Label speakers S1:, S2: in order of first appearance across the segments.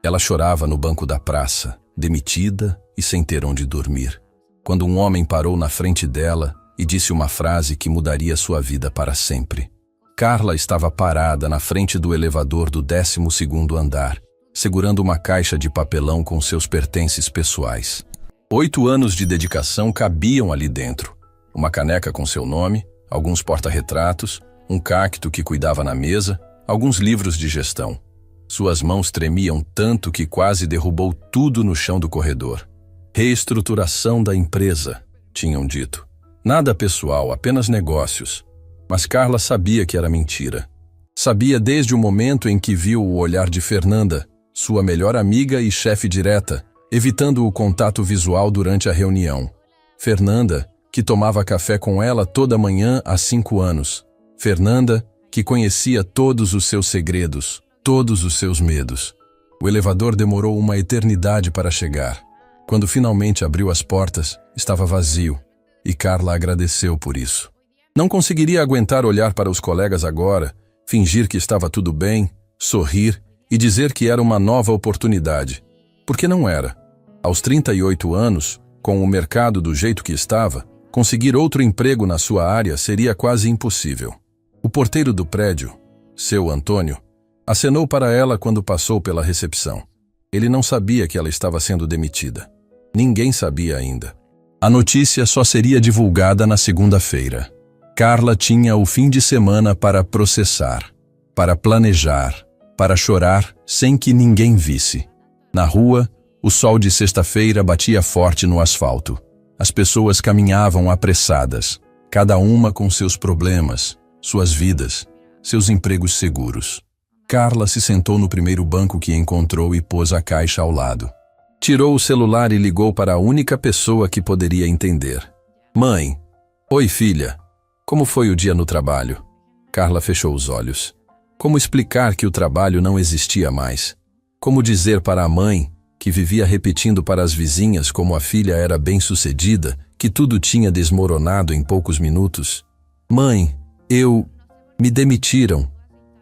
S1: Ela chorava no banco da praça, demitida e sem ter onde dormir, quando um homem parou na frente dela e disse uma frase que mudaria sua vida para sempre. Carla estava parada na frente do elevador do 12º andar, segurando uma caixa de papelão com seus pertences pessoais. 8 anos de dedicação cabiam ali dentro. Uma caneca com seu nome, alguns porta-retratos, um cacto que cuidava na mesa, alguns livros de gestão. Suas mãos tremiam tanto que quase derrubou tudo no chão do corredor. Reestruturação da empresa, tinham dito. Nada pessoal, apenas negócios. Mas Carla sabia que era mentira. Sabia desde o momento em que viu o olhar de Fernanda, sua melhor amiga e chefe direta, evitando o contato visual durante a reunião. Fernanda, que tomava café com ela toda manhã há 5 anos. Fernanda, que conhecia todos os seus segredos, todos os seus medos. O elevador demorou uma eternidade para chegar. Quando finalmente abriu as portas, estava vazio, e Carla agradeceu por isso. Não conseguiria aguentar olhar para os colegas agora, fingir que estava tudo bem, sorrir e dizer que era uma nova oportunidade. Porque não era. Aos 38 anos, com o mercado do jeito que estava, conseguir outro emprego na sua área seria quase impossível. O porteiro do prédio, seu Antônio, acenou para ela quando passou pela recepção. Ele não sabia que ela estava sendo demitida. Ninguém sabia ainda. A notícia só seria divulgada na segunda-feira. Carla tinha o fim de semana para processar, para planejar, para chorar sem que ninguém visse. Na rua, o sol de sexta-feira batia forte no asfalto. As pessoas caminhavam apressadas, cada uma com seus problemas, suas vidas, seus empregos seguros. Carla se sentou no primeiro banco que encontrou e pôs a caixa ao lado. Tirou o celular e ligou para a única pessoa que poderia entender. Mãe. Oi, filha. Como foi o dia no trabalho? Carla fechou os olhos. Como explicar que o trabalho não existia mais? Como dizer para a mãe, que vivia repetindo para as vizinhas como a filha era bem-sucedida, que tudo tinha desmoronado em poucos minutos? Mãe, me demitiram.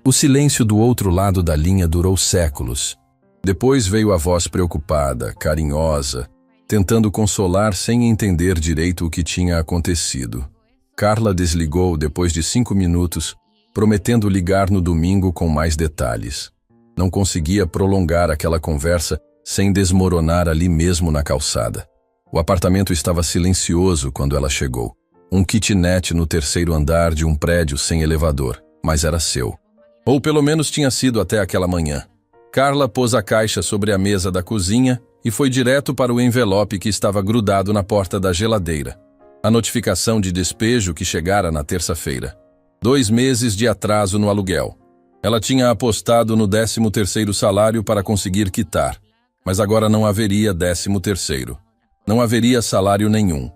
S1: O silêncio do outro lado da linha durou séculos. Depois veio a voz preocupada, carinhosa, tentando consolar sem entender direito o que tinha acontecido. Carla desligou depois de 5 minutos, prometendo ligar no domingo com mais detalhes. Não conseguia prolongar aquela conversa sem desmoronar ali mesmo na calçada. O apartamento estava silencioso quando ela chegou. Um kitnet no 3º andar de um prédio sem elevador, mas era seu. Ou pelo menos tinha sido até aquela manhã. Carla pôs a caixa sobre a mesa da cozinha e foi direto para o envelope que estava grudado na porta da geladeira. A notificação de despejo que chegara na terça-feira. 2 meses de atraso no aluguel. Ela tinha apostado no 13º salário para conseguir quitar, mas agora não haveria 13º. Não haveria salário nenhum.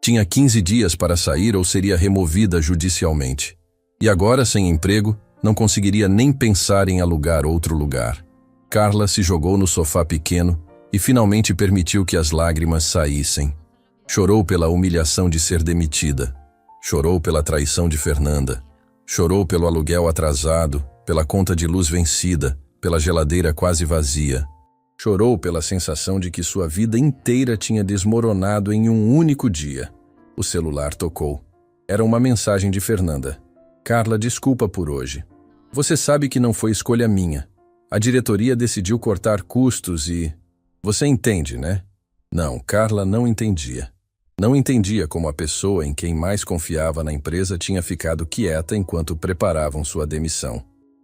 S1: Tinha 15 dias para sair ou seria removida judicialmente. E agora, sem emprego, não conseguiria nem pensar em alugar outro lugar. Carla se jogou no sofá pequeno e finalmente permitiu que as lágrimas saíssem. Chorou pela humilhação de ser demitida. Chorou pela traição de Fernanda. Chorou pelo aluguel atrasado, pela conta de luz vencida, pela geladeira quase vazia. Chorou pela sensação de que sua vida inteira tinha desmoronado em um único dia. O celular tocou. Era uma mensagem de Fernanda. Carla, desculpa por hoje. Você sabe que não foi escolha minha. A diretoria decidiu cortar custos e... Você entende, né? Não, Carla não entendia. Não entendia como a pessoa em quem mais confiava na empresa tinha ficado quieta enquanto preparavam sua demissão.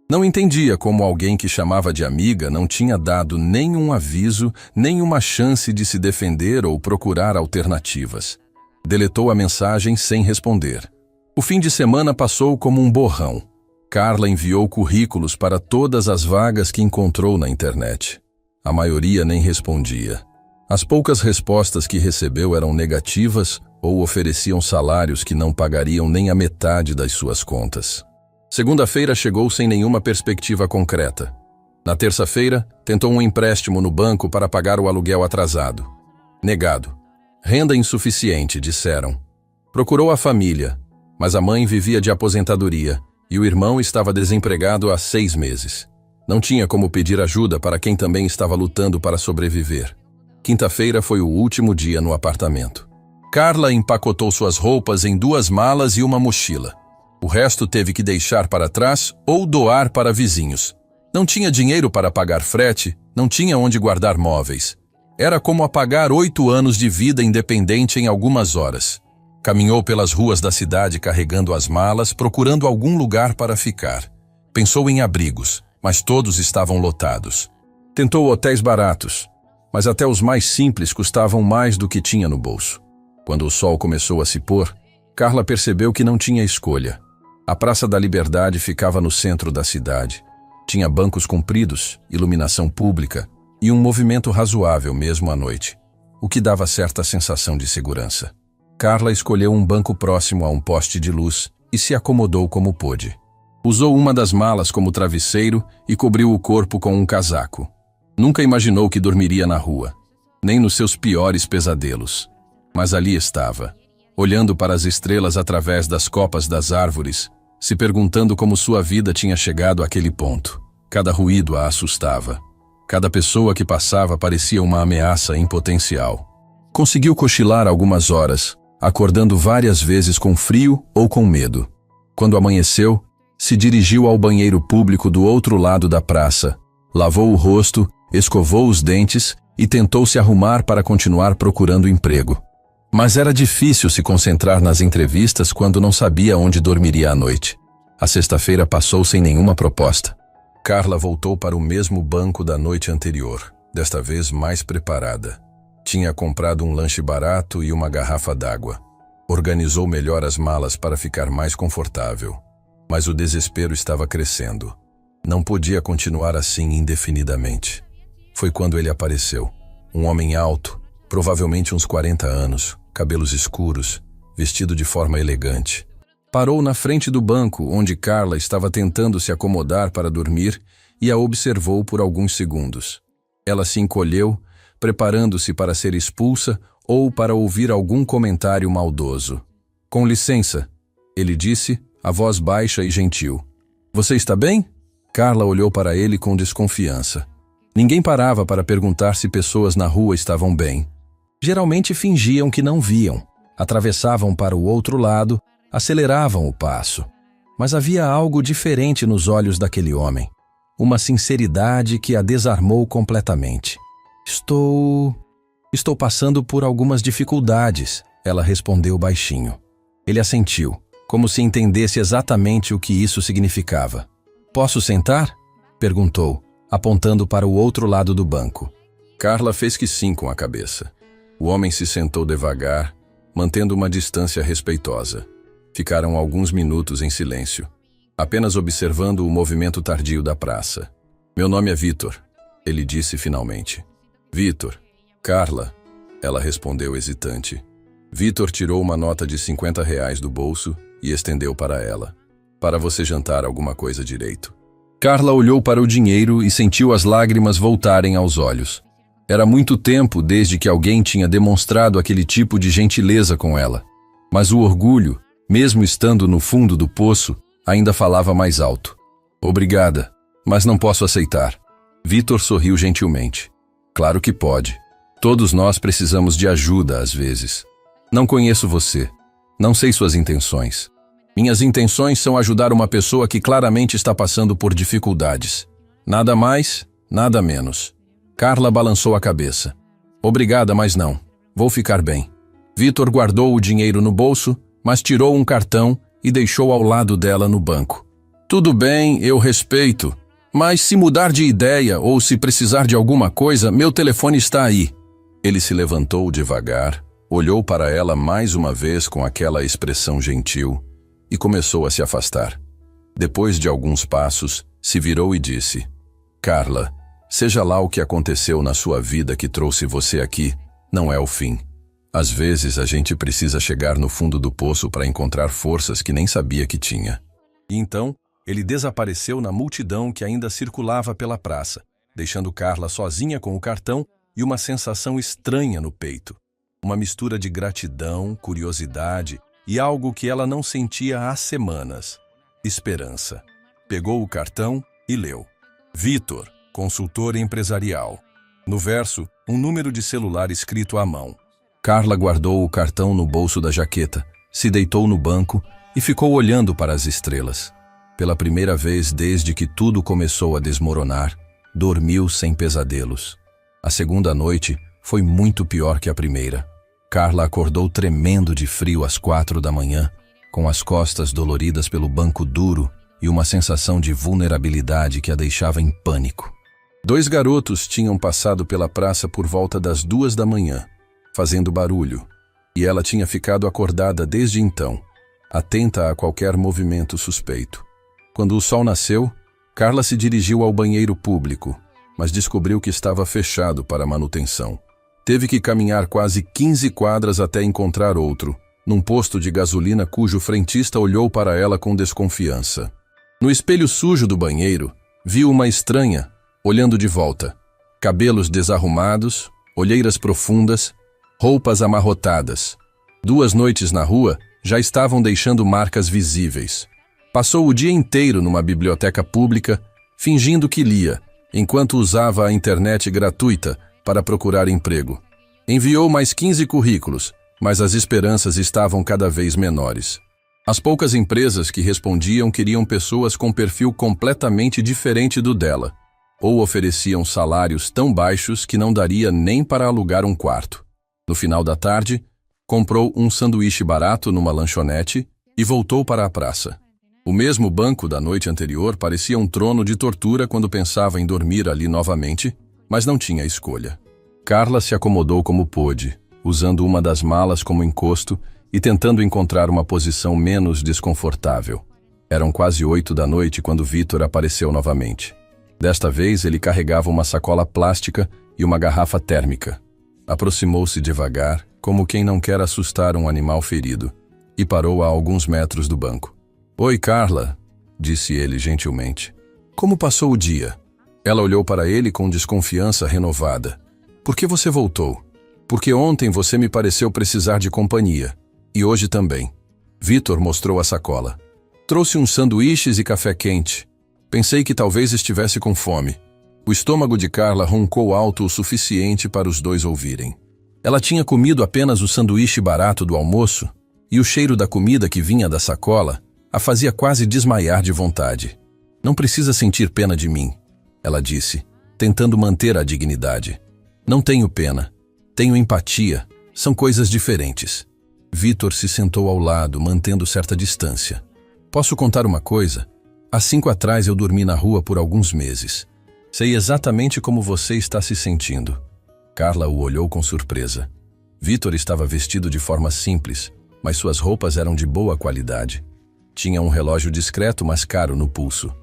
S1: Não entendia como alguém que chamava de amiga não tinha dado nenhum aviso, nenhuma chance de se defender ou procurar alternativas. Deletou a mensagem sem responder. O fim de semana passou como um borrão. Carla enviou currículos para todas as vagas que encontrou na internet. A maioria nem respondia. As poucas respostas que recebeu eram negativas ou ofereciam salários que não pagariam nem a metade das suas contas. Segunda-feira chegou sem nenhuma perspectiva concreta. Na terça-feira, tentou um empréstimo no banco para pagar o aluguel atrasado. Negado. Renda insuficiente, disseram. Procurou a família, mas a mãe vivia de aposentadoria e o irmão estava desempregado há 6 meses. Não tinha como pedir ajuda para quem também estava lutando para sobreviver. Quinta-feira foi o último dia no apartamento. Carla empacotou suas roupas em 2 malas e uma mochila. O resto teve que deixar para trás ou doar para vizinhos. Não tinha dinheiro para pagar frete, não tinha onde guardar móveis. Era como apagar 8 anos de vida independente em algumas horas. Caminhou pelas ruas da cidade carregando as malas, procurando algum lugar para ficar. Pensou em abrigos, mas todos estavam lotados. Tentou hotéis baratos, mas até os mais simples custavam mais do que tinha no bolso. Quando o sol começou a se pôr, Carla percebeu que não tinha escolha. A Praça da Liberdade ficava no centro da cidade. Tinha bancos compridos, iluminação pública e um movimento razoável mesmo à noite, o que dava certa sensação de segurança. Carla escolheu um banco próximo a um poste de luz e se acomodou como pôde. Usou uma das malas como travesseiro e cobriu o corpo com um casaco. Nunca imaginou que dormiria na rua, nem nos seus piores pesadelos. Mas ali estava, olhando para as estrelas através das copas das árvores, se perguntando como sua vida tinha chegado àquele ponto. Cada ruído a assustava. Cada pessoa que passava parecia uma ameaça em potencial. Conseguiu cochilar algumas horas, acordando várias vezes com frio ou com medo. Quando amanheceu, se dirigiu ao banheiro público do outro lado da praça, lavou o rosto, escovou os dentes e tentou se arrumar para continuar procurando emprego. Mas era difícil se concentrar nas entrevistas quando não sabia onde dormiria à noite. A sexta-feira passou sem nenhuma proposta. Carla voltou para o mesmo banco da noite anterior, desta vez mais preparada. Tinha comprado um lanche barato e uma garrafa d'água. Organizou melhor as malas para ficar mais confortável. Mas o desespero estava crescendo. Não podia continuar assim indefinidamente. Foi quando ele apareceu. Um homem alto, provavelmente uns 40 anos, cabelos escuros, vestido de forma elegante. Parou na frente do banco onde Carla estava tentando se acomodar para dormir e a observou por alguns segundos. Ela se encolheu, preparando-se para ser expulsa ou para ouvir algum comentário maldoso. "Com licença", ele disse, a voz baixa e gentil. "Você está bem?" Carla olhou para ele com desconfiança. Ninguém parava para perguntar se pessoas na rua estavam bem. Geralmente fingiam que não viam, atravessavam para o outro lado, aceleravam o passo. Mas havia algo diferente nos olhos daquele homem. Uma sinceridade que a desarmou completamente. Estou passando por algumas dificuldades", ela respondeu baixinho. Ele assentiu, como se entendesse exatamente o que isso significava. "Posso sentar?" perguntou, apontando para o outro lado do banco. Carla fez que sim com a cabeça. O homem se sentou devagar, mantendo uma distância respeitosa. Ficaram alguns minutos em silêncio, apenas observando o movimento tardio da praça. "Meu nome é Vitor", ele disse finalmente. "Vitor." "Carla", ela respondeu hesitante. Vitor tirou uma nota de R$ 50 do bolso e estendeu para ela. "Para você jantar alguma coisa direito." Carla olhou para o dinheiro e sentiu as lágrimas voltarem aos olhos. Era muito tempo desde que alguém tinha demonstrado aquele tipo de gentileza com ela. Mas o orgulho, mesmo estando no fundo do poço, ainda falava mais alto. "Obrigada, mas não posso aceitar." Vitor sorriu gentilmente. "Claro que pode. Todos nós precisamos de ajuda às vezes. Não conheço você. Não sei suas intenções. Minhas intenções são ajudar uma pessoa que claramente está passando por dificuldades. Nada mais, nada menos." Carla balançou a cabeça. "Obrigada, mas não. Vou ficar bem." Vitor guardou o dinheiro no bolso, mas tirou um cartão e deixou ao lado dela no banco. "Tudo bem, eu respeito. Mas se mudar de ideia ou se precisar de alguma coisa, meu telefone está aí." Ele se levantou devagar, olhou para ela mais uma vez com aquela expressão gentil e começou a se afastar. Depois de alguns passos, se virou e disse: "Carla, seja lá o que aconteceu na sua vida que trouxe você aqui, não é o fim. Às vezes a gente precisa chegar no fundo do poço para encontrar forças que nem sabia que tinha." E então, ele desapareceu na multidão que ainda circulava pela praça, deixando Carla sozinha com o cartão e uma sensação estranha no peito. Uma mistura de gratidão, curiosidade e algo que ela não sentia há semanas: esperança. Pegou o cartão e leu: Vitor, consultor empresarial. No verso, um número de celular escrito à mão. Carla guardou o cartão no bolso da jaqueta, se deitou no banco e ficou olhando para as estrelas. Pela primeira vez desde que tudo começou a desmoronar, dormiu sem pesadelos. A segunda noite foi muito pior que a primeira. Carla acordou tremendo de frio às 4 da manhã, com as costas doloridas pelo banco duro e uma sensação de vulnerabilidade que a deixava em pânico. 2 garotos tinham passado pela praça por volta das 2 da manhã, fazendo barulho, e ela tinha ficado acordada desde então, atenta a qualquer movimento suspeito. Quando o sol nasceu, Carla se dirigiu ao banheiro público, mas descobriu que estava fechado para manutenção. Teve que caminhar quase 15 quadras até encontrar outro, num posto de gasolina cujo frentista olhou para ela com desconfiança. No espelho sujo do banheiro, viu uma estranha, olhando de volta. Cabelos desarrumados, olheiras profundas, roupas amarrotadas. 2 noites na rua já estavam deixando marcas visíveis. Passou o dia inteiro numa biblioteca pública, fingindo que lia, enquanto usava a internet gratuita para procurar emprego. Enviou mais 15 currículos, mas as esperanças estavam cada vez menores. As poucas empresas que respondiam queriam pessoas com perfil completamente diferente do dela, ou ofereciam salários tão baixos que não daria nem para alugar um quarto. No final da tarde, comprou um sanduíche barato numa lanchonete e voltou para a praça. O mesmo banco da noite anterior parecia um trono de tortura quando pensava em dormir ali novamente, mas não tinha escolha. Carla se acomodou como pôde, usando uma das malas como encosto e tentando encontrar uma posição menos desconfortável. Eram quase 8 da noite quando Vitor apareceu novamente. Desta vez ele carregava uma sacola plástica e uma garrafa térmica. Aproximou-se devagar, como quem não quer assustar um animal ferido, e parou a alguns metros do banco. "Oi, Carla", disse ele gentilmente. "Como passou o dia?" Ela olhou para ele com desconfiança renovada. "Por que você voltou?" "Porque ontem você me pareceu precisar de companhia. E hoje também." Vitor mostrou a sacola. "Trouxe uns sanduíches e café quente. Pensei que talvez estivesse com fome." O estômago de Carla roncou alto o suficiente para os dois ouvirem. Ela tinha comido apenas o sanduíche barato do almoço, e o cheiro da comida que vinha da sacola a fazia quase desmaiar de vontade. "Não precisa sentir pena de mim", ela disse, tentando manter a dignidade. "Não tenho pena. Tenho empatia. São coisas diferentes." Vitor se sentou ao lado, mantendo certa distância. "Posso contar uma coisa? Há 5 atrás eu dormi na rua por alguns meses. Sei exatamente como você está se sentindo." Carla o olhou com surpresa. Vitor estava vestido de forma simples, mas suas roupas eram de boa qualidade. Tinha um relógio discreto, mas caro no pulso.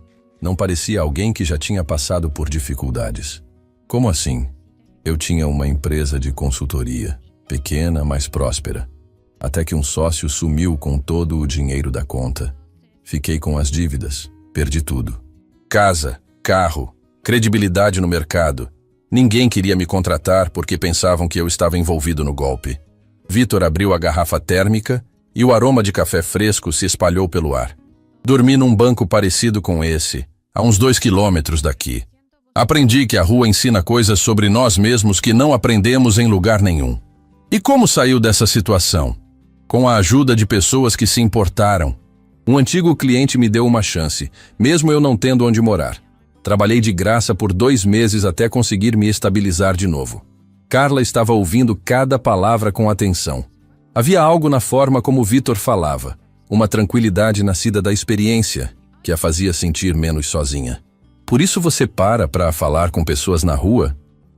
S1: Não parecia alguém que já tinha passado por dificuldades. "Como assim?" "Eu tinha uma empresa de consultoria, pequena, mas próspera. Até que um sócio sumiu com todo o dinheiro da conta. Fiquei com as dívidas, perdi tudo. Casa, carro, credibilidade no mercado. Ninguém queria me contratar porque pensavam que eu estava envolvido no golpe." Vitor abriu a garrafa térmica e o aroma de café fresco se espalhou pelo ar. "Dormi num banco parecido com esse, a uns 2 quilômetros daqui. Aprendi que a rua ensina coisas sobre nós mesmos que não aprendemos em lugar nenhum. E como saiu dessa situação? Com a ajuda de pessoas que se importaram. Um antigo cliente me deu uma chance, mesmo eu não tendo onde morar. Trabalhei de graça por 2 meses até conseguir me estabilizar de novo." Carla estava ouvindo cada palavra com atenção. Havia algo na forma como Vitor falava, uma tranquilidade nascida da experiência, que a fazia sentir menos sozinha. "Por isso você para falar com pessoas na rua?"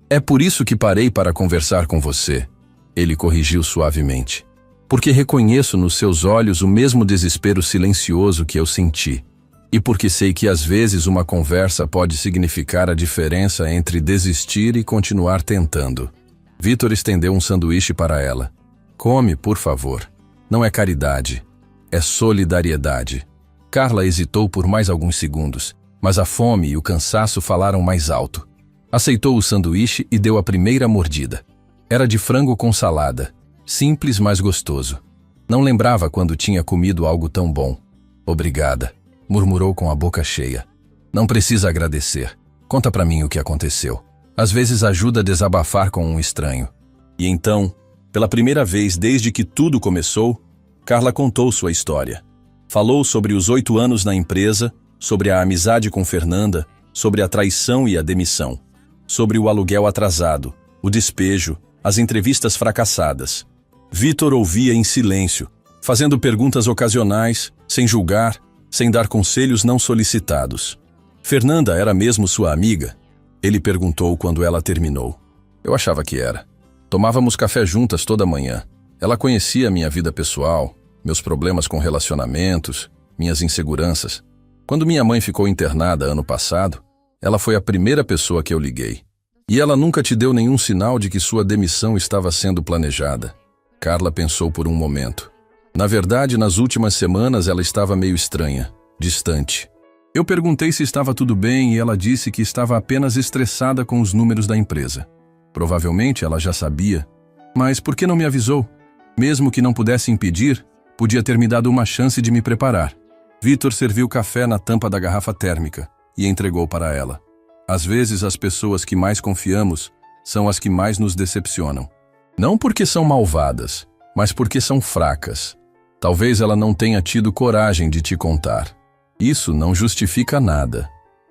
S1: "É por isso que parei para conversar com você", ele corrigiu suavemente. "Porque reconheço nos seus olhos o mesmo desespero silencioso que eu senti. E porque sei que às vezes uma conversa pode significar a diferença entre desistir e continuar tentando." Vitor estendeu um sanduíche para ela. "Come, por favor. Não é caridade. É solidariedade." Carla hesitou por mais alguns segundos, mas a fome e o cansaço falaram mais alto. Aceitou o sanduíche e deu a primeira mordida. Era de frango com salada, simples, mas gostoso. Não lembrava quando tinha comido algo tão bom. "Obrigada", murmurou com a boca cheia. "Não precisa agradecer. Conta pra mim o que aconteceu. Às vezes ajuda a desabafar com um estranho. E então, pela primeira vez desde que tudo começou, Carla contou sua história. Falou sobre os 8 anos na empresa, sobre a amizade com Fernanda, sobre a traição e a demissão, sobre o aluguel atrasado, o despejo, as entrevistas fracassadas. Vitor ouvia em silêncio, fazendo perguntas ocasionais, sem julgar, sem dar conselhos não solicitados. Fernanda era mesmo sua amiga? Ele perguntou quando ela terminou. Eu achava que era. Tomávamos café juntas toda manhã. Ela conhecia minha vida pessoal, meus problemas com relacionamentos, minhas inseguranças. Quando minha mãe ficou internada ano passado, ela foi a primeira pessoa que eu liguei. E ela nunca te deu nenhum sinal de que sua demissão estava sendo planejada. Carla pensou por um momento. Na verdade, nas últimas semanas ela estava meio estranha, distante. Eu perguntei se estava tudo bem e ela disse que estava apenas estressada com os números da empresa. Provavelmente ela já sabia. Mas por que não me avisou? Mesmo que não pudesse impedir, podia ter me dado uma chance de me preparar. Vitor serviu café na tampa da garrafa térmica e entregou para ela. Às vezes as pessoas que mais confiamos são as que mais nos decepcionam. Não porque são malvadas, mas porque são fracas. Talvez ela não tenha tido coragem de te contar. Isso não justifica nada.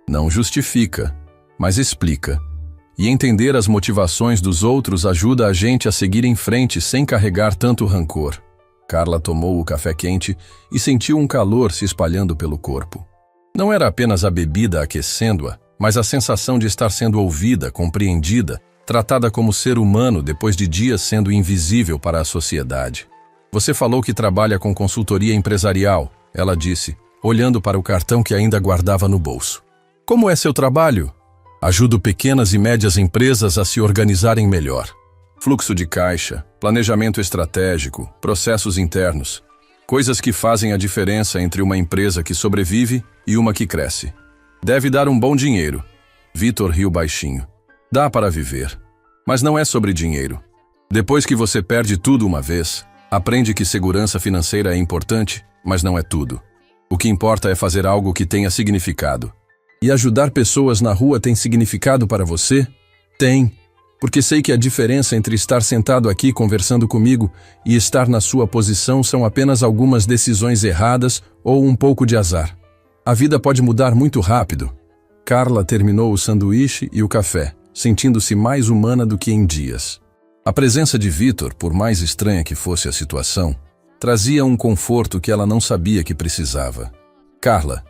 S1: Não justifica, mas explica. E entender as motivações dos outros ajuda a gente a seguir em frente sem carregar tanto rancor. Carla tomou o café quente e sentiu um calor se espalhando pelo corpo. Não era apenas a bebida aquecendo-a, mas a sensação de estar sendo ouvida, compreendida, tratada como ser humano depois de dias sendo invisível para a sociedade. Você falou que trabalha com consultoria empresarial, ela disse, olhando para o cartão que ainda guardava no bolso. Como é seu trabalho? Ajudo pequenas e médias empresas a se organizarem melhor. Fluxo de caixa, planejamento estratégico, processos internos. Coisas que fazem a diferença entre uma empresa que sobrevive e uma que cresce. Deve dar um bom dinheiro. Vitor riu baixinho. Dá para viver. Mas não é sobre dinheiro. Depois que você perde tudo uma vez, aprende que segurança financeira é importante, mas não é tudo. O que importa é fazer algo que tenha significado. E ajudar pessoas na rua tem significado para você? Tem. Porque sei que a diferença entre estar sentado aqui conversando comigo e estar na sua posição são apenas algumas decisões erradas ou um pouco de azar. A vida pode mudar muito rápido. Carla terminou o sanduíche e o café, sentindo-se mais humana do que em dias. A presença de Vitor, por mais estranha que fosse a situação, trazia um conforto que ela não sabia que precisava. Carla,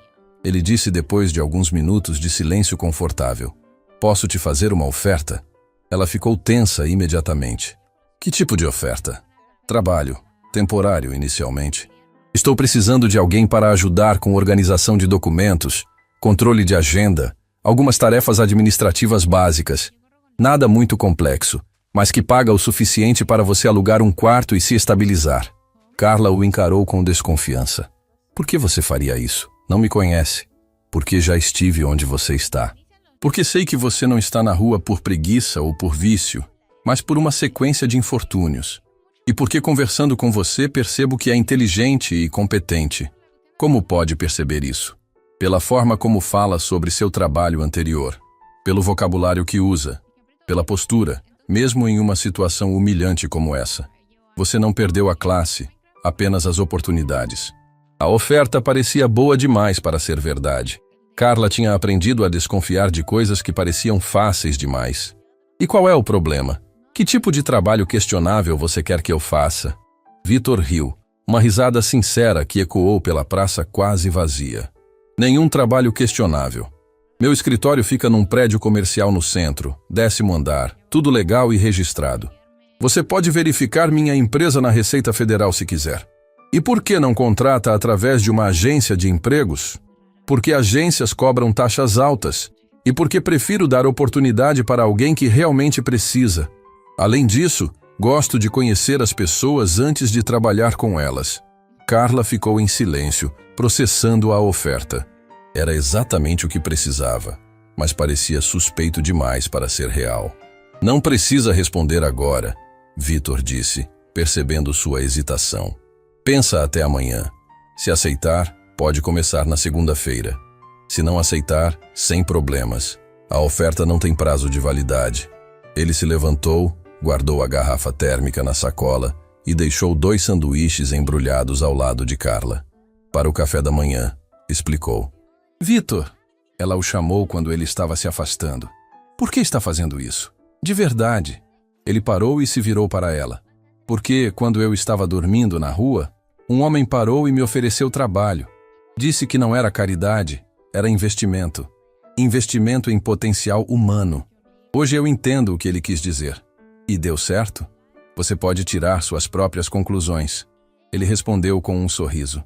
S1: ele disse depois de alguns minutos de silêncio confortável. Posso te fazer uma oferta? Ela ficou tensa imediatamente. Que tipo de oferta? Trabalho. Temporário, inicialmente. Estou precisando de alguém para ajudar com organização de documentos, controle de agenda, algumas tarefas administrativas básicas. Nada muito complexo, mas que paga o suficiente para você alugar um quarto e se estabilizar. Carla o encarou com desconfiança. Por que você faria isso? Não me conhece. Porque já estive onde você está. Porque sei que você não está na rua por preguiça ou por vício, mas por uma sequência de infortúnios. E porque conversando com você percebo que é inteligente e competente. Como pode perceber isso? Pela forma como fala sobre seu trabalho anterior, pelo vocabulário que usa, pela postura, mesmo em uma situação humilhante como essa. Você não perdeu a classe, apenas as oportunidades. A oferta parecia boa demais para ser verdade. Carla tinha aprendido a desconfiar de coisas que pareciam fáceis demais. E qual é o problema? Que tipo de trabalho questionável você quer que eu faça? Vitor riu, uma risada sincera que ecoou pela praça quase vazia. Nenhum trabalho questionável. Meu escritório fica num prédio comercial no centro, 10º andar, tudo legal e registrado. Você pode verificar minha empresa na Receita Federal se quiser. E por que não contrata através de uma agência de empregos? Porque agências cobram taxas altas e porque prefiro dar oportunidade para alguém que realmente precisa. Além disso, gosto de conhecer as pessoas antes de trabalhar com elas. Carla ficou em silêncio, processando a oferta. Era exatamente o que precisava, mas parecia suspeito demais para ser real. Não precisa responder agora, Vitor disse, percebendo sua hesitação. Pensa até amanhã. Se aceitar, pode começar na segunda-feira. Se não aceitar, sem problemas. A oferta não tem prazo de validade. Ele se levantou, guardou a garrafa térmica na sacola e deixou 2 sanduíches embrulhados ao lado de Carla. Para o café da manhã, explicou. Vitor, ela o chamou quando ele estava se afastando. Por que está fazendo isso? De verdade. Ele parou e se virou para ela. Porque, quando eu estava dormindo na rua, um homem parou e me ofereceu trabalho. Disse que não era caridade, era investimento. Investimento em potencial humano. Hoje eu entendo o que ele quis dizer. E deu certo? Você pode tirar suas próprias conclusões. Ele respondeu com um sorriso.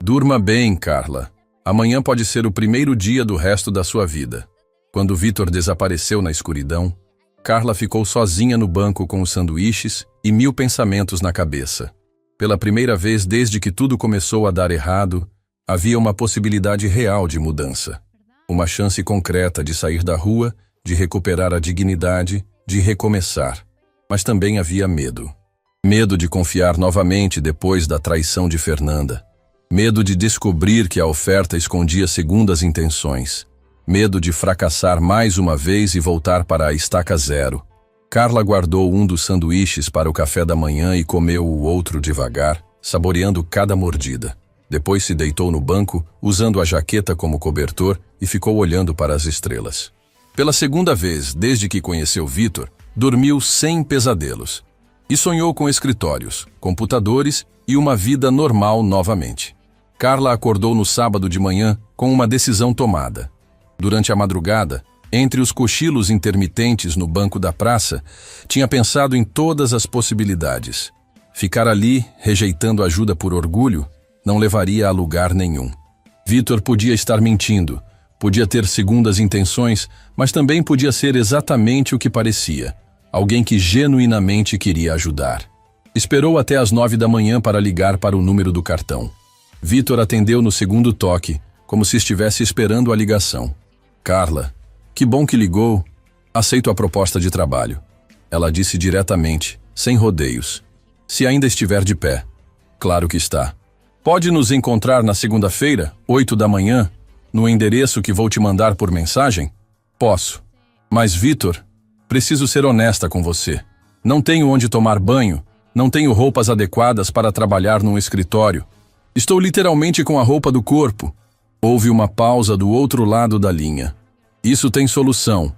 S1: Durma bem, Carla. Amanhã pode ser o primeiro dia do resto da sua vida. Quando Vitor desapareceu na escuridão, Carla ficou sozinha no banco com os sanduíches e 1000 pensamentos na cabeça. Pela primeira vez desde que tudo começou a dar errado, havia uma possibilidade real de mudança. Uma chance concreta de sair da rua, de recuperar a dignidade, de recomeçar. Mas também havia medo. Medo de confiar novamente depois da traição de Fernanda. Medo de descobrir que a oferta escondia segundas intenções. Medo de fracassar mais uma vez e voltar para a estaca zero. Carla guardou um dos sanduíches para o café da manhã e comeu o outro devagar, saboreando cada mordida. Depois se deitou no banco, usando a jaqueta como cobertor, e ficou olhando para as estrelas. Pela segunda vez desde que conheceu Vitor, dormiu sem pesadelos. E sonhou com escritórios, computadores e uma vida normal novamente. Carla acordou no sábado de manhã com uma decisão tomada. Durante a madrugada, entre os cochilos intermitentes no banco da praça, tinha pensado em todas as possibilidades. Ficar ali, rejeitando ajuda por orgulho, não levaria a lugar nenhum. Vitor podia estar mentindo, podia ter segundas intenções, mas também podia ser exatamente o que parecia. Alguém que genuinamente queria ajudar. Esperou até às 9 da manhã para ligar para o número do cartão. Vitor atendeu no segundo toque, como se estivesse esperando a ligação. Carla, que bom que ligou. Aceito a proposta de trabalho. Ela disse diretamente, sem rodeios. Se ainda estiver de pé. Claro que está. Pode nos encontrar na segunda-feira, 8 da manhã, no endereço que vou te mandar por mensagem? Posso. Mas, Vitor, preciso ser honesta com você. Não tenho onde tomar banho, não tenho roupas adequadas para trabalhar num escritório. Estou literalmente com a roupa do corpo. Houve uma pausa do outro lado da linha. Isso tem solução.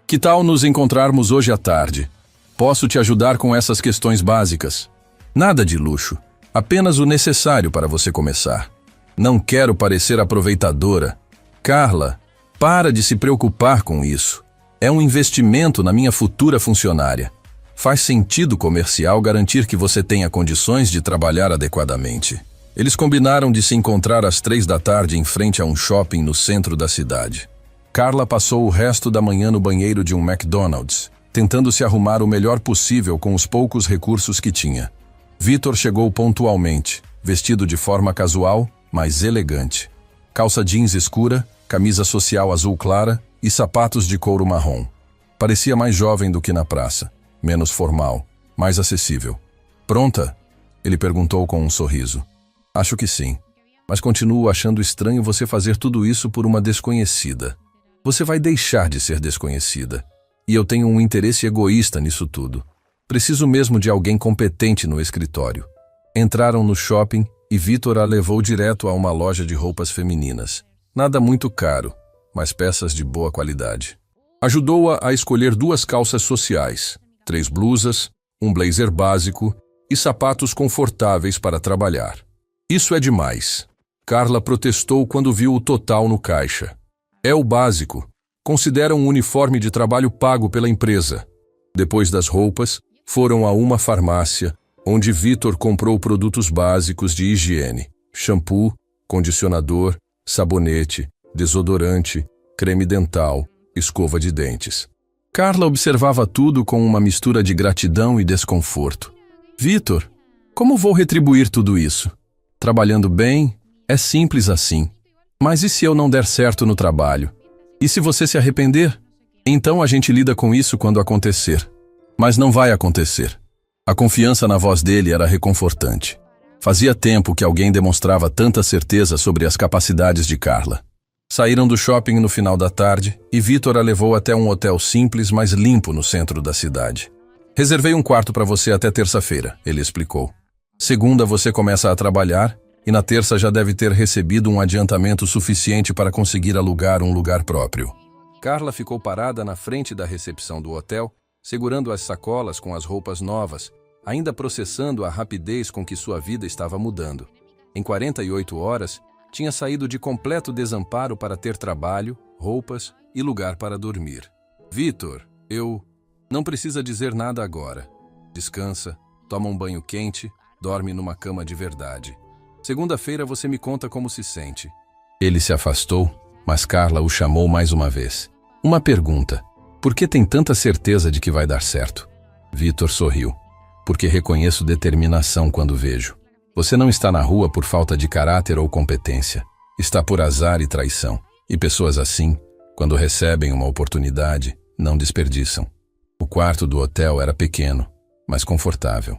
S1: Que tal nos encontrarmos hoje à tarde? Posso te ajudar com essas questões básicas. Nada de luxo. Apenas o necessário para você começar. Não quero parecer aproveitadora. Carla, para de se preocupar com isso. É um investimento na minha futura funcionária. Faz sentido comercial garantir que você tenha condições de trabalhar adequadamente. Eles combinaram de se encontrar às 3 da tarde em frente a um shopping no centro da cidade. Carla passou o resto da manhã no banheiro de um McDonald's, tentando se arrumar o melhor possível com os poucos recursos que tinha. Vitor chegou pontualmente, vestido de forma casual, mas elegante. Calça jeans escura, camisa social azul clara e sapatos de couro marrom. Parecia mais jovem do que na praça, menos formal, mais acessível. Pronta? Ele perguntou com um sorriso. Acho que sim, mas continuo achando estranho você fazer tudo isso por uma desconhecida. Você vai deixar de ser desconhecida. E eu tenho um interesse egoísta nisso tudo. Preciso mesmo de alguém competente no escritório. Entraram no shopping e Vitor a levou direto a uma loja de roupas femininas. Nada muito caro, mas peças de boa qualidade. Ajudou-a a escolher 2 calças sociais, 3 blusas, um blazer básico e sapatos confortáveis para trabalhar. Isso é demais. Carla protestou quando viu o total no caixa. É o básico. Considera um uniforme de trabalho pago pela empresa. Depois das roupas, foram a uma farmácia, onde Vitor comprou produtos básicos de higiene, shampoo, condicionador, sabonete, desodorante, creme dental, escova de dentes. Carla observava tudo com uma mistura de gratidão e desconforto. Vitor, como vou retribuir tudo isso? Trabalhando bem, é simples assim. Mas e se eu não der certo no trabalho? E se você se arrepender? Então a gente lida com isso quando acontecer. Mas não vai acontecer. A confiança na voz dele era reconfortante. Fazia tempo que alguém demonstrava tanta certeza sobre as capacidades de Carla. Saíram do shopping no final da tarde e Vitor a levou até um hotel simples, mas limpo no centro da cidade. Reservei um quarto para você até terça-feira, ele explicou. Segunda você começa a trabalhar e na terça já deve ter recebido um adiantamento suficiente para conseguir alugar um lugar próprio. Carla ficou parada na frente da recepção do hotel, segurando as sacolas com as roupas novas, ainda processando a rapidez com que sua vida estava mudando. Em 48 horas, tinha saído de completo desamparo para ter trabalho, roupas e lugar para dormir. Vitor, não precisa dizer nada agora. Descansa, toma um banho quente, dorme numa cama de verdade. Segunda-feira você me conta como se sente. Ele se afastou, mas Carla o chamou mais uma vez. Uma pergunta. Por que tem tanta certeza de que vai dar certo? Vitor sorriu. Porque reconheço determinação quando vejo. Você não está na rua por falta de caráter ou competência. Está por azar e traição. E pessoas assim, quando recebem uma oportunidade, não desperdiçam. O quarto do hotel era pequeno, mas confortável.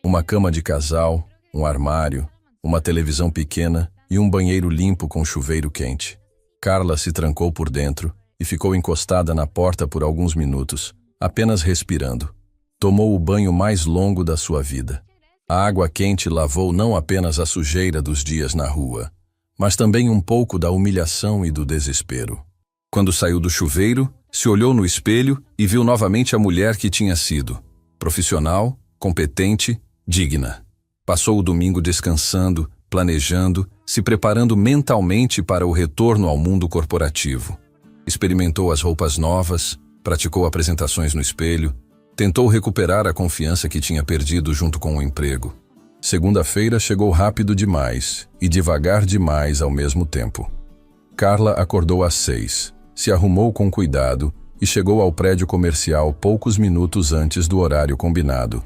S1: Uma cama de casal, um armário, uma televisão pequena e um banheiro limpo com chuveiro quente. Carla se trancou por dentro e ficou encostada na porta por alguns minutos, apenas respirando. Tomou o banho mais longo da sua vida. A água quente lavou não apenas a sujeira dos dias na rua, mas também um pouco da humilhação e do desespero. Quando saiu do chuveiro, se olhou no espelho e viu novamente a mulher que tinha sido. Profissional, competente, digna. Passou o domingo descansando, planejando, se preparando mentalmente para o retorno ao mundo corporativo. Experimentou as roupas novas, praticou apresentações no espelho, tentou recuperar a confiança que tinha perdido junto com o emprego. Segunda-feira chegou rápido demais e devagar demais ao mesmo tempo. Carla acordou às 6, se arrumou com cuidado e chegou ao prédio comercial poucos minutos antes do horário combinado.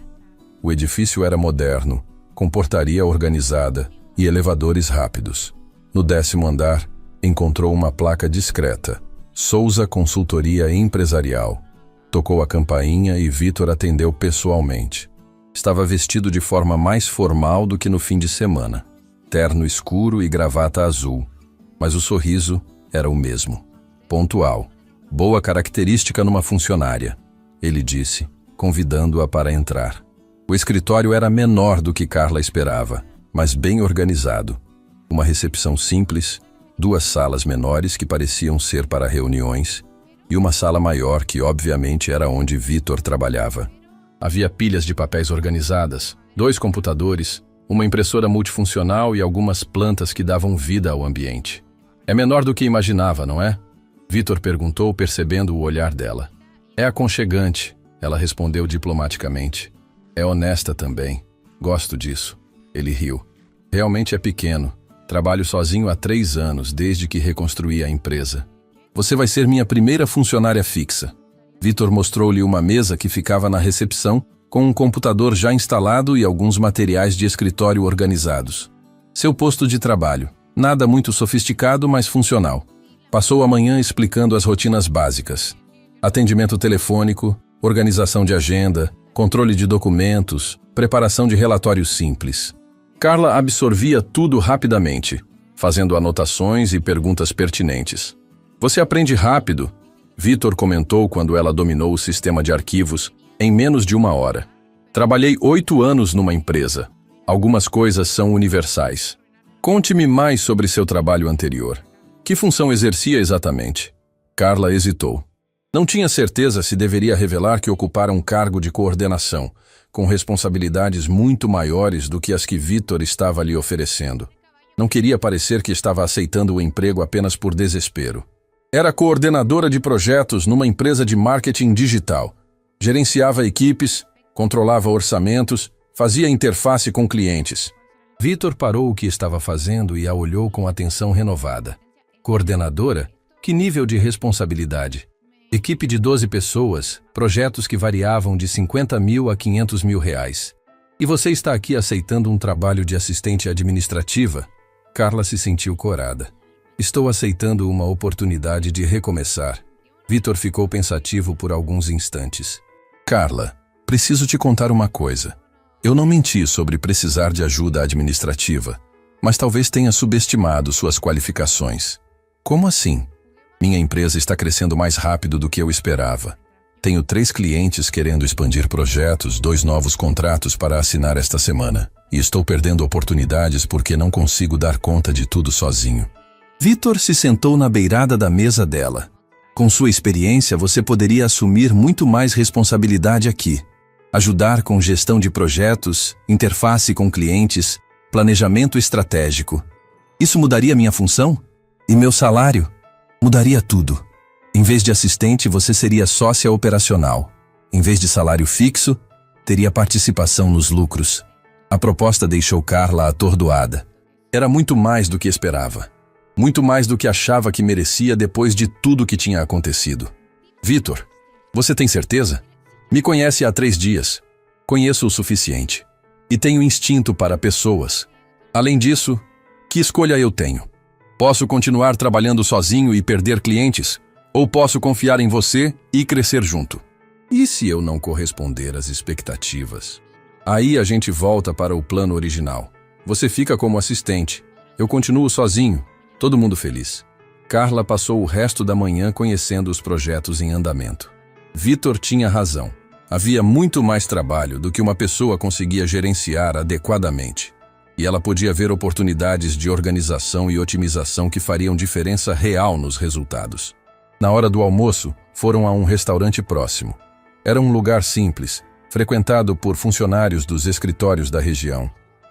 S1: O edifício era moderno, com portaria organizada e elevadores rápidos. No 10º andar, encontrou uma placa discreta: Souza Consultoria Empresarial. Tocou a campainha e Vitor atendeu pessoalmente. Estava vestido de forma mais formal do que no fim de semana. Terno escuro e gravata azul. Mas o sorriso era o mesmo. Pontual. Boa característica numa funcionária, ele disse, convidando-a para entrar. O escritório era menor do que Carla esperava, mas bem organizado. Uma recepção simples, 2 salas menores que pareciam ser para reuniões, e uma sala maior que obviamente era onde Vitor trabalhava. Havia pilhas de papéis organizadas, 2 computadores, uma impressora multifuncional e algumas plantas que davam vida ao ambiente. É menor do que imaginava, não é? Vitor perguntou, percebendo o olhar dela. É aconchegante, ela respondeu diplomaticamente. É honesta também. Gosto disso. Ele riu. Realmente é pequeno. Trabalho sozinho há 3 anos, desde que reconstruí a empresa. Você vai ser minha primeira funcionária fixa. Vitor mostrou-lhe uma mesa que ficava na recepção, com um computador já instalado e alguns materiais de escritório organizados. Seu posto de trabalho. Nada muito sofisticado, mas funcional. Passou a manhã explicando as rotinas básicas. Atendimento telefônico, organização de agenda, controle de documentos, preparação de relatórios simples. Carla absorvia tudo rapidamente, fazendo anotações e perguntas pertinentes. Você aprende rápido, Vitor comentou quando ela dominou o sistema de arquivos em menos de 1 hora. Trabalhei 8 anos numa empresa. Algumas coisas são universais. Conte-me mais sobre seu trabalho anterior. Que função exercia exatamente? Carla hesitou. Não tinha certeza se deveria revelar que ocupara um cargo de coordenação, com responsabilidades muito maiores do que as que Vitor estava lhe oferecendo. Não queria parecer que estava aceitando o emprego apenas por desespero. Era coordenadora de projetos numa empresa de marketing digital. Gerenciava equipes, controlava orçamentos, fazia interface com clientes. Vitor parou o que estava fazendo e a olhou com atenção renovada. Coordenadora? Que nível de responsabilidade? Equipe de 12 pessoas, projetos que variavam de 50 mil a 500 mil reais. E você está aqui aceitando um trabalho de assistente administrativa? Carla se sentiu corada. Estou aceitando uma oportunidade de recomeçar. Vitor ficou pensativo por alguns instantes. Carla, preciso te contar uma coisa. Eu não menti sobre precisar de ajuda administrativa, mas talvez tenha subestimado suas qualificações. Como assim? Minha empresa está crescendo mais rápido do que eu esperava. Tenho 3 clientes querendo expandir projetos, 2 novos contratos para assinar esta semana. E estou perdendo oportunidades porque não consigo dar conta de tudo sozinho. Vitor se sentou na beirada da mesa dela. Com sua experiência, você poderia assumir muito mais responsabilidade aqui. Ajudar com gestão de projetos, interface com clientes, planejamento estratégico. Isso mudaria minha função? E meu salário? Mudaria tudo. Em vez de assistente, você seria sócia operacional. Em vez de salário fixo, teria participação nos lucros. A proposta deixou Carla atordoada. Era muito mais do que esperava. Muito mais do que achava que merecia depois de tudo que tinha acontecido. Vitor, você tem certeza? Me conhece há 3 dias. Conheço o suficiente. E tenho instinto para pessoas. Além disso, que escolha eu tenho? Posso continuar trabalhando sozinho e perder clientes? Ou posso confiar em você e crescer junto? E se eu não corresponder às expectativas? Aí a gente volta para o plano original. Você fica como assistente. Eu continuo sozinho. Todo mundo feliz. Carla passou o resto da manhã conhecendo os projetos em andamento. Vitor tinha razão. Havia muito mais trabalho do que uma pessoa conseguia gerenciar adequadamente. E ela podia ver oportunidades de organização e otimização que fariam diferença real nos resultados. Na hora do almoço, foram a um restaurante próximo. Era um lugar simples, frequentado por funcionários dos escritórios da região.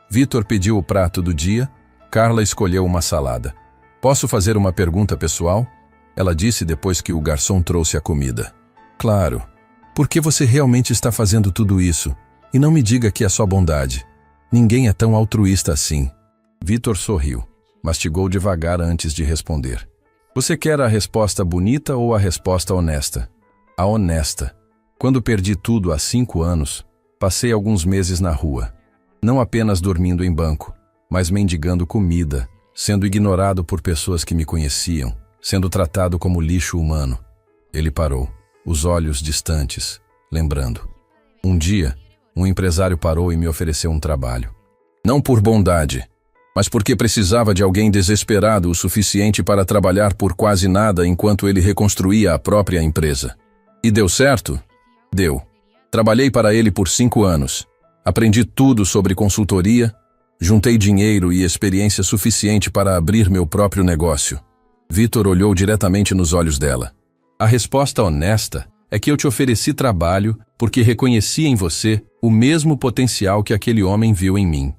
S1: Vitor pediu o prato do dia, Carla escolheu uma salada. Posso fazer uma pergunta pessoal? Ela disse depois que o garçom trouxe a comida. Claro. Por que você realmente está fazendo tudo isso? E não me diga que é só bondade. Ninguém é tão altruísta assim. Vitor sorriu, mastigou devagar antes de responder. Você quer a resposta bonita ou a resposta honesta? A honesta. Quando perdi tudo há 5 anos, passei alguns meses na rua. Não apenas dormindo em banco, mas mendigando comida, sendo ignorado por pessoas que me conheciam, sendo tratado como lixo humano. Ele parou, os olhos distantes, lembrando. Um dia, um empresário parou e me ofereceu um trabalho. Não por bondade, mas porque precisava de alguém desesperado o suficiente para trabalhar por quase nada enquanto ele reconstruía a própria empresa. E deu certo? Deu. Trabalhei para ele por 5 anos. Aprendi tudo sobre consultoria, juntei dinheiro e experiência suficiente para abrir meu próprio negócio. Vitor olhou diretamente nos olhos dela. A resposta honesta é que eu te ofereci trabalho porque reconheci em você o mesmo potencial que aquele homem viu em mim.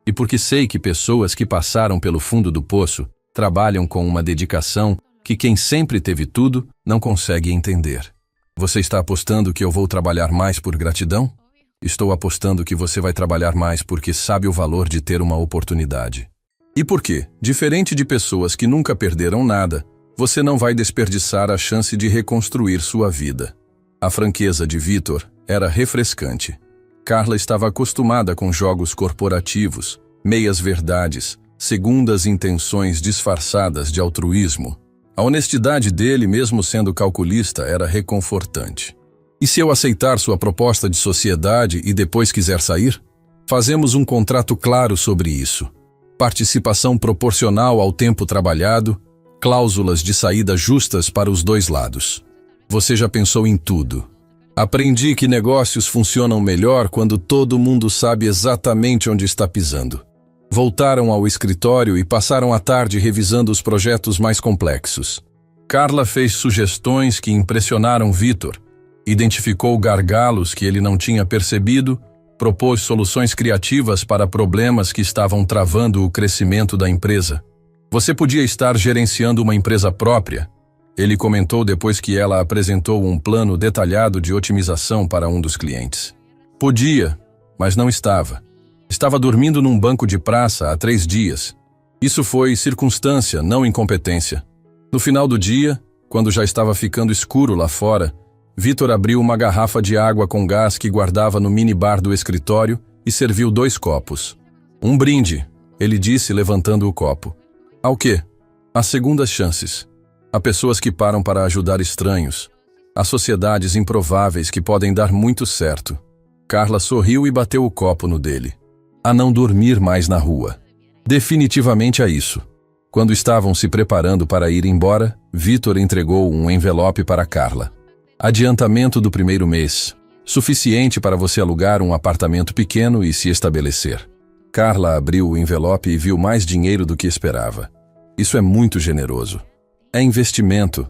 S1: E porque sei que pessoas que passaram pelo fundo do poço trabalham com uma dedicação que quem sempre teve tudo não consegue entender. Você está apostando que eu vou trabalhar mais por gratidão? Estou apostando que você vai trabalhar mais porque sabe o valor de ter uma oportunidade. E porque, diferente de pessoas que nunca perderam nada, você não vai desperdiçar a chance de reconstruir sua vida. A franqueza de Vitor era refrescante. Carla estava acostumada com jogos corporativos, meias-verdades, segundas intenções disfarçadas de altruísmo. A honestidade dele, mesmo sendo calculista, era reconfortante. E se eu aceitar sua proposta de sociedade e depois quiser sair? Fazemos um contrato claro sobre isso. Participação proporcional ao tempo trabalhado, cláusulas de saída justas para os 2 lados. Você já pensou em tudo. Aprendi que negócios funcionam melhor quando todo mundo sabe exatamente onde está pisando. Voltaram ao escritório e passaram a tarde revisando os projetos mais complexos. Carla fez sugestões que impressionaram Vitor, identificou gargalos que ele não tinha percebido, propôs soluções criativas para problemas que estavam travando o crescimento da empresa. Você podia estar gerenciando uma empresa própria, ele comentou depois que ela apresentou um plano detalhado de otimização para um dos clientes. Podia, mas não estava. Estava dormindo num banco de praça há 3 dias. Isso foi circunstância, não incompetência. No final do dia, quando já estava ficando escuro lá fora, Vitor abriu uma garrafa de água com gás que guardava no minibar do escritório e serviu 2 copos. Um brinde, ele disse levantando o copo. Ao quê? Às segundas chances. Há pessoas que param para ajudar estranhos. Há sociedades improváveis que podem dar muito certo. Carla sorriu e bateu o copo no dele. A não dormir mais na rua. Definitivamente é isso. Quando estavam se preparando para ir embora, Vitor entregou um envelope para Carla. Adiantamento do primeiro mês. Suficiente para você alugar um apartamento pequeno e se estabelecer. Carla abriu o envelope e viu mais dinheiro do que esperava. Isso é muito generoso. É investimento.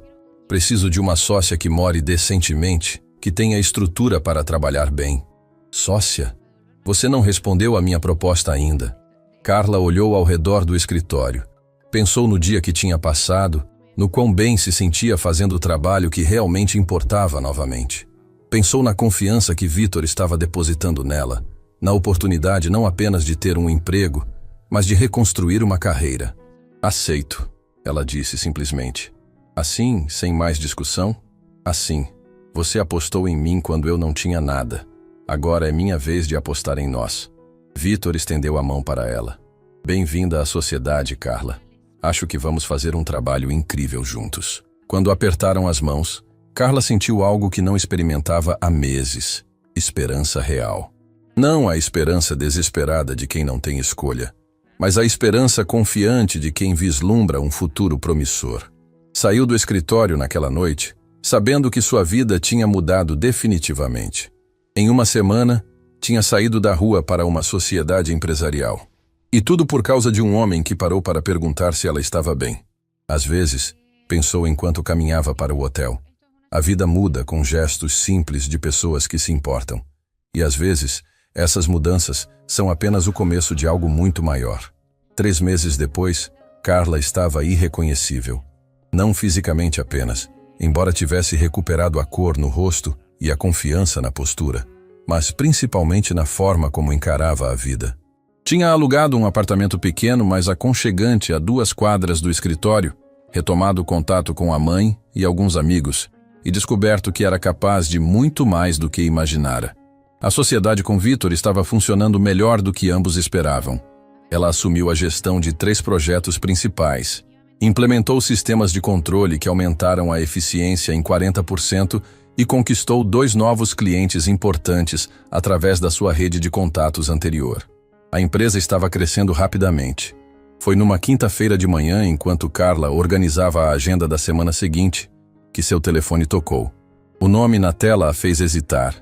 S1: Preciso de uma sócia que more decentemente, que tenha estrutura para trabalhar bem. Sócia? Você não respondeu à minha proposta ainda. Carla olhou ao redor do escritório. Pensou no dia que tinha passado, no quão bem se sentia fazendo o trabalho que realmente importava novamente. Pensou na confiança que Vitor estava depositando nela, na oportunidade não apenas de ter um emprego, mas de reconstruir uma carreira. Aceito, ela disse simplesmente. Assim, sem mais discussão? Assim, você apostou em mim quando eu não tinha nada. Agora é minha vez de apostar em nós. Vitor estendeu a mão para ela. Bem-vinda à sociedade, Carla. Acho que vamos fazer um trabalho incrível juntos. Quando apertaram as mãos, Carla sentiu algo que não experimentava há meses. Esperança real. Não a esperança desesperada de quem não tem escolha, mas a esperança confiante de quem vislumbra um futuro promissor. Saiu do escritório naquela noite, sabendo que sua vida tinha mudado definitivamente. Em uma semana, tinha saído da rua para uma sociedade empresarial. E tudo por causa de um homem que parou para perguntar se ela estava bem. Às vezes, pensou enquanto caminhava para o hotel. A vida muda com gestos simples de pessoas que se importam. E às vezes, essas mudanças são apenas o começo de algo muito maior. 3 meses depois, Carla estava irreconhecível. Não fisicamente apenas, embora tivesse recuperado a cor no rosto e a confiança na postura, mas principalmente na forma como encarava a vida. Tinha alugado um apartamento pequeno, mas aconchegante a 2 quadras do escritório, retomado o contato com a mãe e alguns amigos, e descoberto que era capaz de muito mais do que imaginara. A sociedade com Vitor estava funcionando melhor do que ambos esperavam. Ela assumiu a gestão de 3 projetos principais, implementou sistemas de controle que aumentaram a eficiência em 40% e conquistou 2 novos clientes importantes através da sua rede de contatos anterior. A empresa estava crescendo rapidamente. Foi numa quinta-feira de manhã, enquanto Carla organizava a agenda da semana seguinte, que seu telefone tocou. O nome na tela a fez hesitar.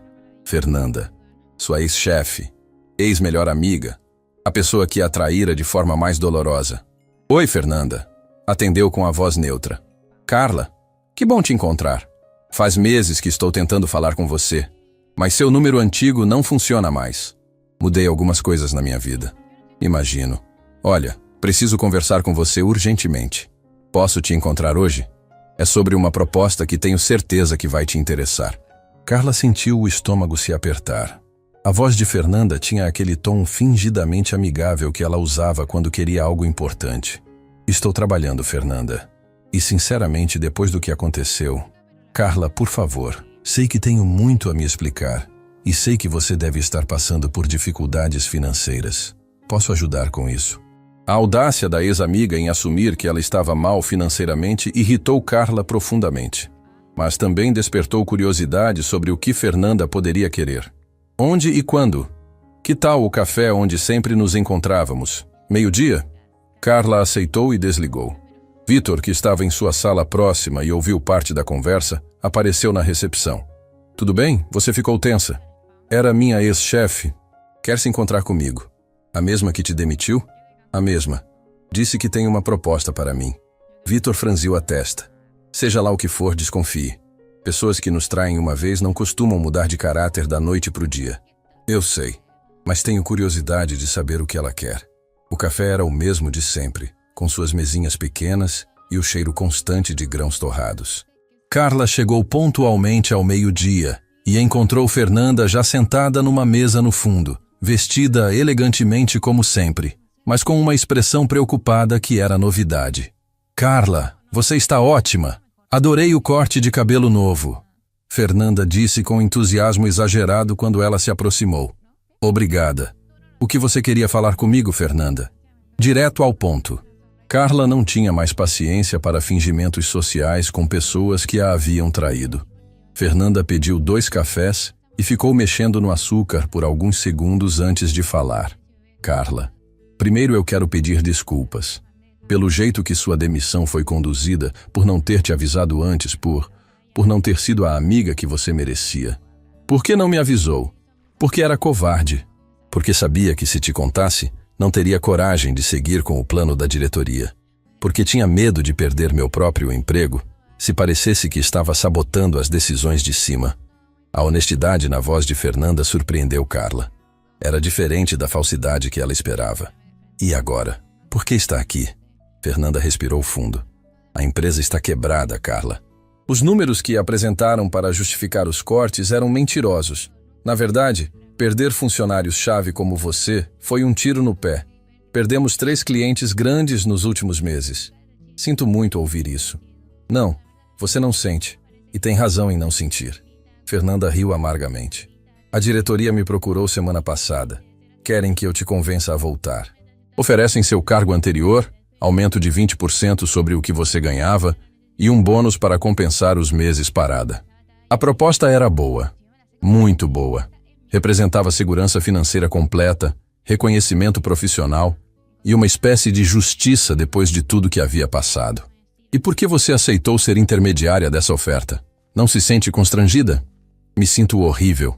S1: Fernanda, sua ex-chefe, ex-melhor amiga, a pessoa que a traíra de forma mais dolorosa. Oi, Fernanda, atendeu com a voz neutra. Carla, que bom te encontrar. Faz meses que estou tentando falar com você, mas seu número antigo não funciona mais. Mudei algumas coisas na minha vida. Imagino. Olha, preciso conversar com você urgentemente. Posso te encontrar hoje? É sobre uma proposta que tenho certeza que vai te interessar. Carla sentiu o estômago se apertar. A voz de Fernanda tinha aquele tom fingidamente amigável que ela usava quando queria algo importante. Estou trabalhando, Fernanda. E sinceramente, depois do que aconteceu... Carla, por favor, sei que tenho muito a me explicar. E sei que você deve estar passando por dificuldades financeiras. Posso ajudar com isso? A audácia da ex-amiga em assumir que ela estava mal financeiramente irritou Carla profundamente. Mas também despertou curiosidade sobre o que Fernanda poderia querer. Onde e quando? Que tal o café onde sempre nos encontrávamos? 12:00? Carla aceitou e desligou. Vitor, que estava em sua sala próxima e ouviu parte da conversa, apareceu na recepção. Tudo bem? Você ficou tensa? Era minha ex-chefe. Quer se encontrar comigo? A mesma que te demitiu? A mesma. Disse que tem uma proposta para mim. Vitor franziu a testa. Seja lá o que for, desconfie. Pessoas que nos traem uma vez não costumam mudar de caráter da noite para o dia. Eu sei, mas tenho curiosidade de saber o que ela quer. O café era o mesmo de sempre, com suas mesinhas pequenas e o cheiro constante de grãos torrados. Carla chegou pontualmente ao 12:00 e encontrou Fernanda já sentada numa mesa no fundo, vestida elegantemente como sempre, mas com uma expressão preocupada que era novidade. Carla, você está ótima! Adorei o corte de cabelo novo. Fernanda disse com entusiasmo exagerado quando ela se aproximou. Obrigada. O que você queria falar comigo, Fernanda? Direto ao ponto. Carla não tinha mais paciência para fingimentos sociais com pessoas que a haviam traído. Fernanda pediu 2 cafés e ficou mexendo no açúcar por alguns segundos antes de falar. Carla, primeiro eu quero pedir desculpas. pelo jeito que sua demissão foi conduzida, por não ter te avisado antes, por não ter sido a amiga que você merecia. Por que não me avisou? Porque era covarde. Porque sabia que se te contasse, não teria coragem de seguir com o plano da diretoria. Porque tinha medo de perder meu próprio emprego, se parecesse que estava sabotando as decisões de cima. A honestidade na voz de Fernanda surpreendeu Carla. Era diferente da falsidade que ela esperava. E agora? Por que está aqui? Fernanda respirou fundo. A empresa está quebrada, Carla. Os números que apresentaram para justificar os cortes eram mentirosos. Na verdade, perder funcionários-chave como você foi um tiro no pé. Perdemos 3 clientes grandes nos últimos meses. Sinto muito ouvir isso. Não, você não sente. E tem razão em não sentir. Fernanda riu amargamente. A diretoria me procurou semana passada. Querem que eu te convença a voltar. Oferecem seu cargo anterior, aumento de 20% sobre o que você ganhava e um bônus para compensar os meses parada. A proposta era boa. Muito boa. Representava segurança financeira completa, reconhecimento profissional e uma espécie de justiça depois de tudo que havia passado. E por que você aceitou ser intermediária dessa oferta? Não se sente constrangida? Me sinto horrível.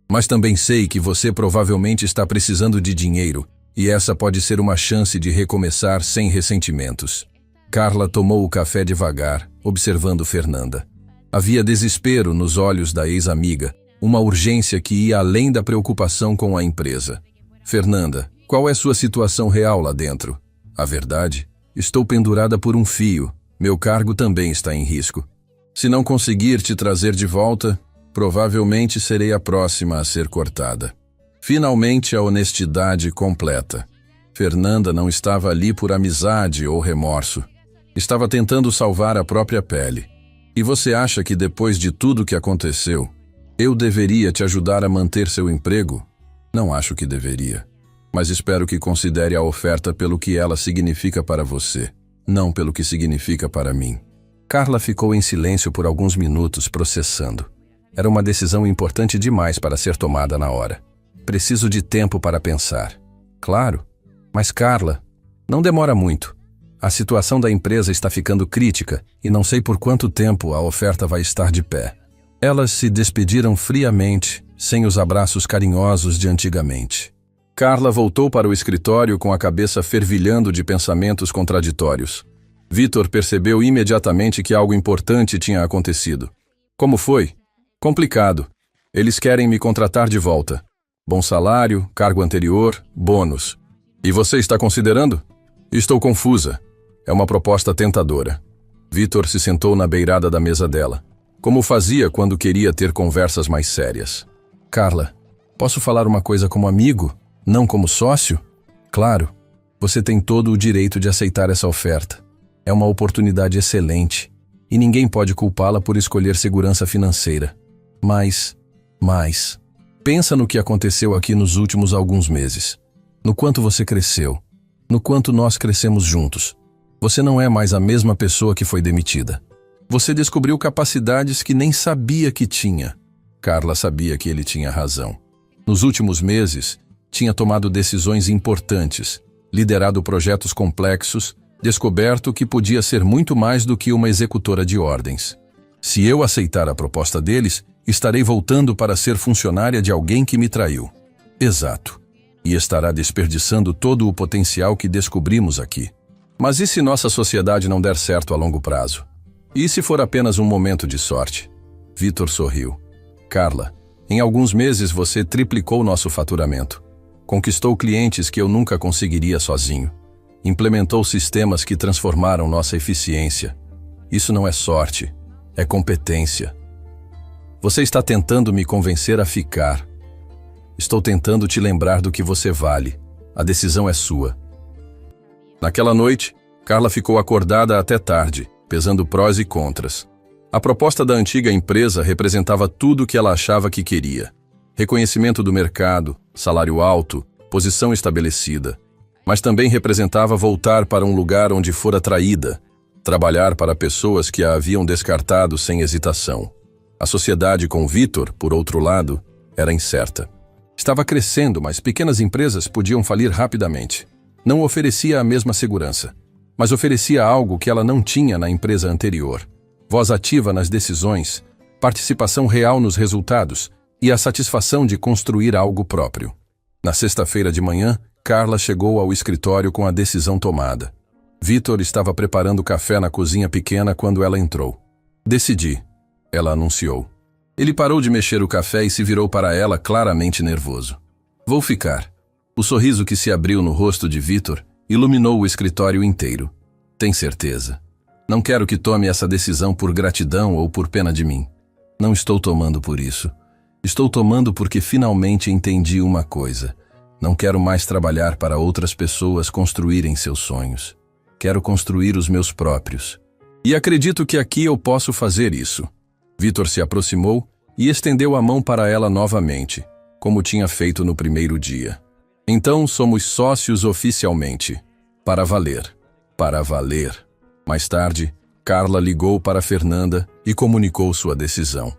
S1: Mas também sei que você provavelmente está precisando de dinheiro e essa pode ser uma chance de recomeçar sem ressentimentos. Carla tomou o café devagar, observando Fernanda. Havia desespero nos olhos da ex-amiga, uma urgência que ia além da preocupação com a empresa. Fernanda, qual é sua situação real lá dentro? A verdade? Estou pendurada por um fio. Meu cargo também está em risco. Se não conseguir te trazer de volta, provavelmente serei a próxima a ser cortada. Finalmente a honestidade completa. Fernanda não estava ali por amizade ou remorso. Estava tentando salvar a própria pele. E você acha que depois de tudo que aconteceu, eu deveria te ajudar a manter seu emprego? Não acho que deveria. Mas espero que considere a oferta pelo que ela significa para você, não pelo que significa para mim. Carla ficou em silêncio por alguns minutos processando. Era uma decisão importante demais para ser tomada na hora. Preciso de tempo para pensar. Claro, mas Carla, não demora muito. A situação da empresa está ficando crítica e não sei por quanto tempo a oferta vai estar de pé. Elas se despediram friamente, sem os abraços carinhosos de antigamente. Carla voltou para o escritório com a cabeça fervilhando de pensamentos contraditórios. Vitor percebeu imediatamente que algo importante tinha acontecido. Como foi? Complicado. Eles querem me contratar de volta. Bom salário, cargo anterior, bônus. E você está considerando? Estou confusa. É uma proposta tentadora. Vitor se sentou na beirada da mesa dela, como fazia quando queria ter conversas mais sérias. Carla, posso falar uma coisa como amigo, não como sócio? Claro, você tem todo o direito de aceitar essa oferta. É uma oportunidade excelente, e ninguém pode culpá-la por escolher segurança financeira. Mas, pensa no que aconteceu aqui nos últimos alguns meses. No quanto você cresceu, no quanto nós crescemos juntos. Você não é mais a mesma pessoa que foi demitida. Você descobriu capacidades que nem sabia que tinha. Carla sabia que ele tinha razão. Nos últimos meses, tinha tomado decisões importantes, liderado projetos complexos, descoberto que podia ser muito mais do que uma executora de ordens. Se eu aceitar a proposta deles, estarei voltando para ser funcionária de alguém que me traiu. Exato. E estará desperdiçando todo o potencial que descobrimos aqui. Mas e se nossa sociedade não der certo a longo prazo? E se for apenas um momento de sorte? Vitor sorriu. Carla, em alguns meses você triplicou nosso faturamento. Conquistou clientes que eu nunca conseguiria sozinho. Implementou sistemas que transformaram nossa eficiência. Isso não é sorte, é competência. Você está tentando me convencer a ficar. Estou tentando te lembrar do que você vale. A decisão é sua. Naquela noite, Carla ficou acordada até tarde, pesando prós e contras. A proposta da antiga empresa representava tudo o que ela achava que queria. Reconhecimento do mercado, salário alto, posição estabelecida. Mas também representava voltar para um lugar onde fora traída, trabalhar para pessoas que a haviam descartado sem hesitação. A sociedade com Vitor, por outro lado, era incerta. Estava crescendo, mas pequenas empresas podiam falir rapidamente. Não oferecia a mesma segurança. mas oferecia algo que ela não tinha na empresa anterior: voz ativa nas decisões, participação real nos resultados e a satisfação de construir algo próprio. Na sexta-feira de manhã, Carla chegou ao escritório com a decisão tomada. Vitor estava preparando café na cozinha pequena quando ela entrou. "Decidi", ela anunciou. Ele parou de mexer o café e se virou para ela, claramente nervoso. "Vou ficar." O sorriso que se abriu no rosto de Vitor iluminou o escritório inteiro. "Tem certeza? Não quero que tome essa decisão por gratidão ou por pena de mim. Não estou tomando por isso. Estou tomando porque finalmente entendi uma coisa. Não quero mais trabalhar para outras pessoas construírem seus sonhos. Quero construir os meus próprios. E acredito que aqui eu posso fazer isso." Vitor se aproximou e estendeu a mão para ela novamente, como tinha feito no primeiro dia. "Então somos sócios oficialmente. Para valer. Para valer." Mais tarde, Carla ligou para Fernanda e comunicou sua decisão.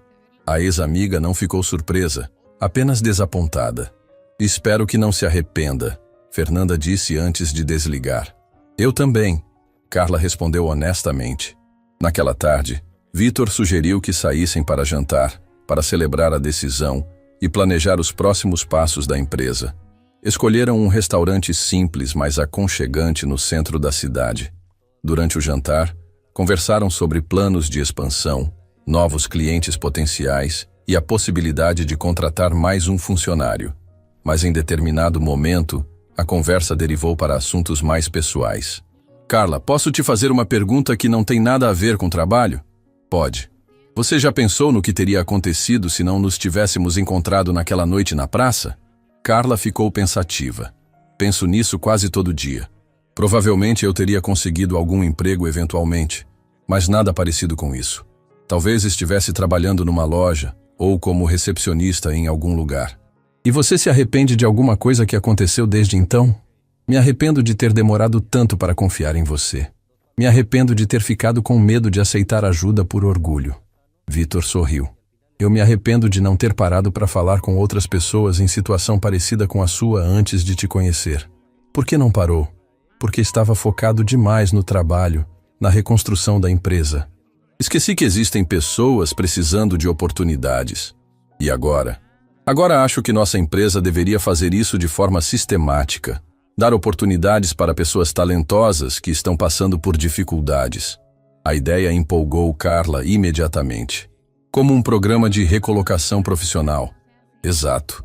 S1: A ex-amiga não ficou surpresa, apenas desapontada. "Espero que não se arrependa", Fernanda disse antes de desligar. "Eu também", Carla respondeu honestamente. Naquela tarde, Vitor sugeriu que saíssem para jantar, para celebrar a decisão e planejar os próximos passos da empresa. Escolheram um restaurante simples, mas aconchegante no centro da cidade. Durante o jantar, conversaram sobre planos de expansão, novos clientes potenciais e a possibilidade de contratar mais um funcionário. Mas em determinado momento, a conversa derivou para assuntos mais pessoais. "Carla, posso te fazer uma pergunta que não tem nada a ver com trabalho?" "Pode." "Você já pensou no que teria acontecido se não nos tivéssemos encontrado naquela noite na praça?" Carla ficou pensativa. "Penso nisso quase todo dia. Provavelmente eu teria conseguido algum emprego eventualmente, mas nada parecido com isso. Talvez estivesse trabalhando numa loja ou como recepcionista em algum lugar." "E você se arrepende de alguma coisa que aconteceu desde então?" "Me arrependo de ter demorado tanto para confiar em você. Me arrependo de ter ficado com medo de aceitar ajuda por orgulho." Vitor sorriu. "Eu me arrependo de não ter parado para falar com outras pessoas em situação parecida com a sua antes de te conhecer." "Por que não parou?" "Porque estava focado demais no trabalho, na reconstrução da empresa. Esqueci que existem pessoas precisando de oportunidades. E agora? Agora acho que nossa empresa deveria fazer isso de forma sistemática. Dar oportunidades para pessoas talentosas que estão passando por dificuldades." A ideia empolgou Carla imediatamente. "Como um programa de recolocação profissional." "Exato.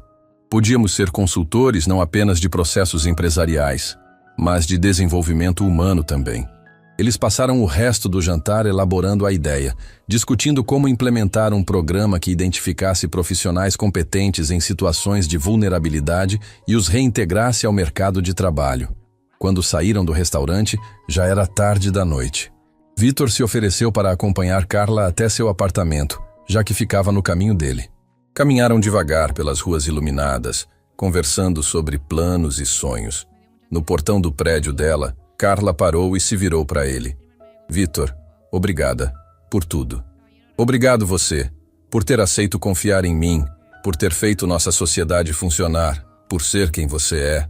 S1: Podíamos ser consultores não apenas de processos empresariais, mas de desenvolvimento humano também." Eles passaram o resto do jantar elaborando a ideia, discutindo como implementar um programa que identificasse profissionais competentes em situações de vulnerabilidade e os reintegrasse ao mercado de trabalho. Quando saíram do restaurante, já era tarde da noite. Vitor se ofereceu para acompanhar Carla até seu apartamento, já que ficava no caminho dele. Caminharam devagar pelas ruas iluminadas, conversando sobre planos e sonhos. No portão do prédio dela, Carla parou e se virou para ele. "Vitor, obrigada por tudo. Obrigado você, por ter aceito confiar em mim, por ter feito nossa sociedade funcionar, por ser quem você é."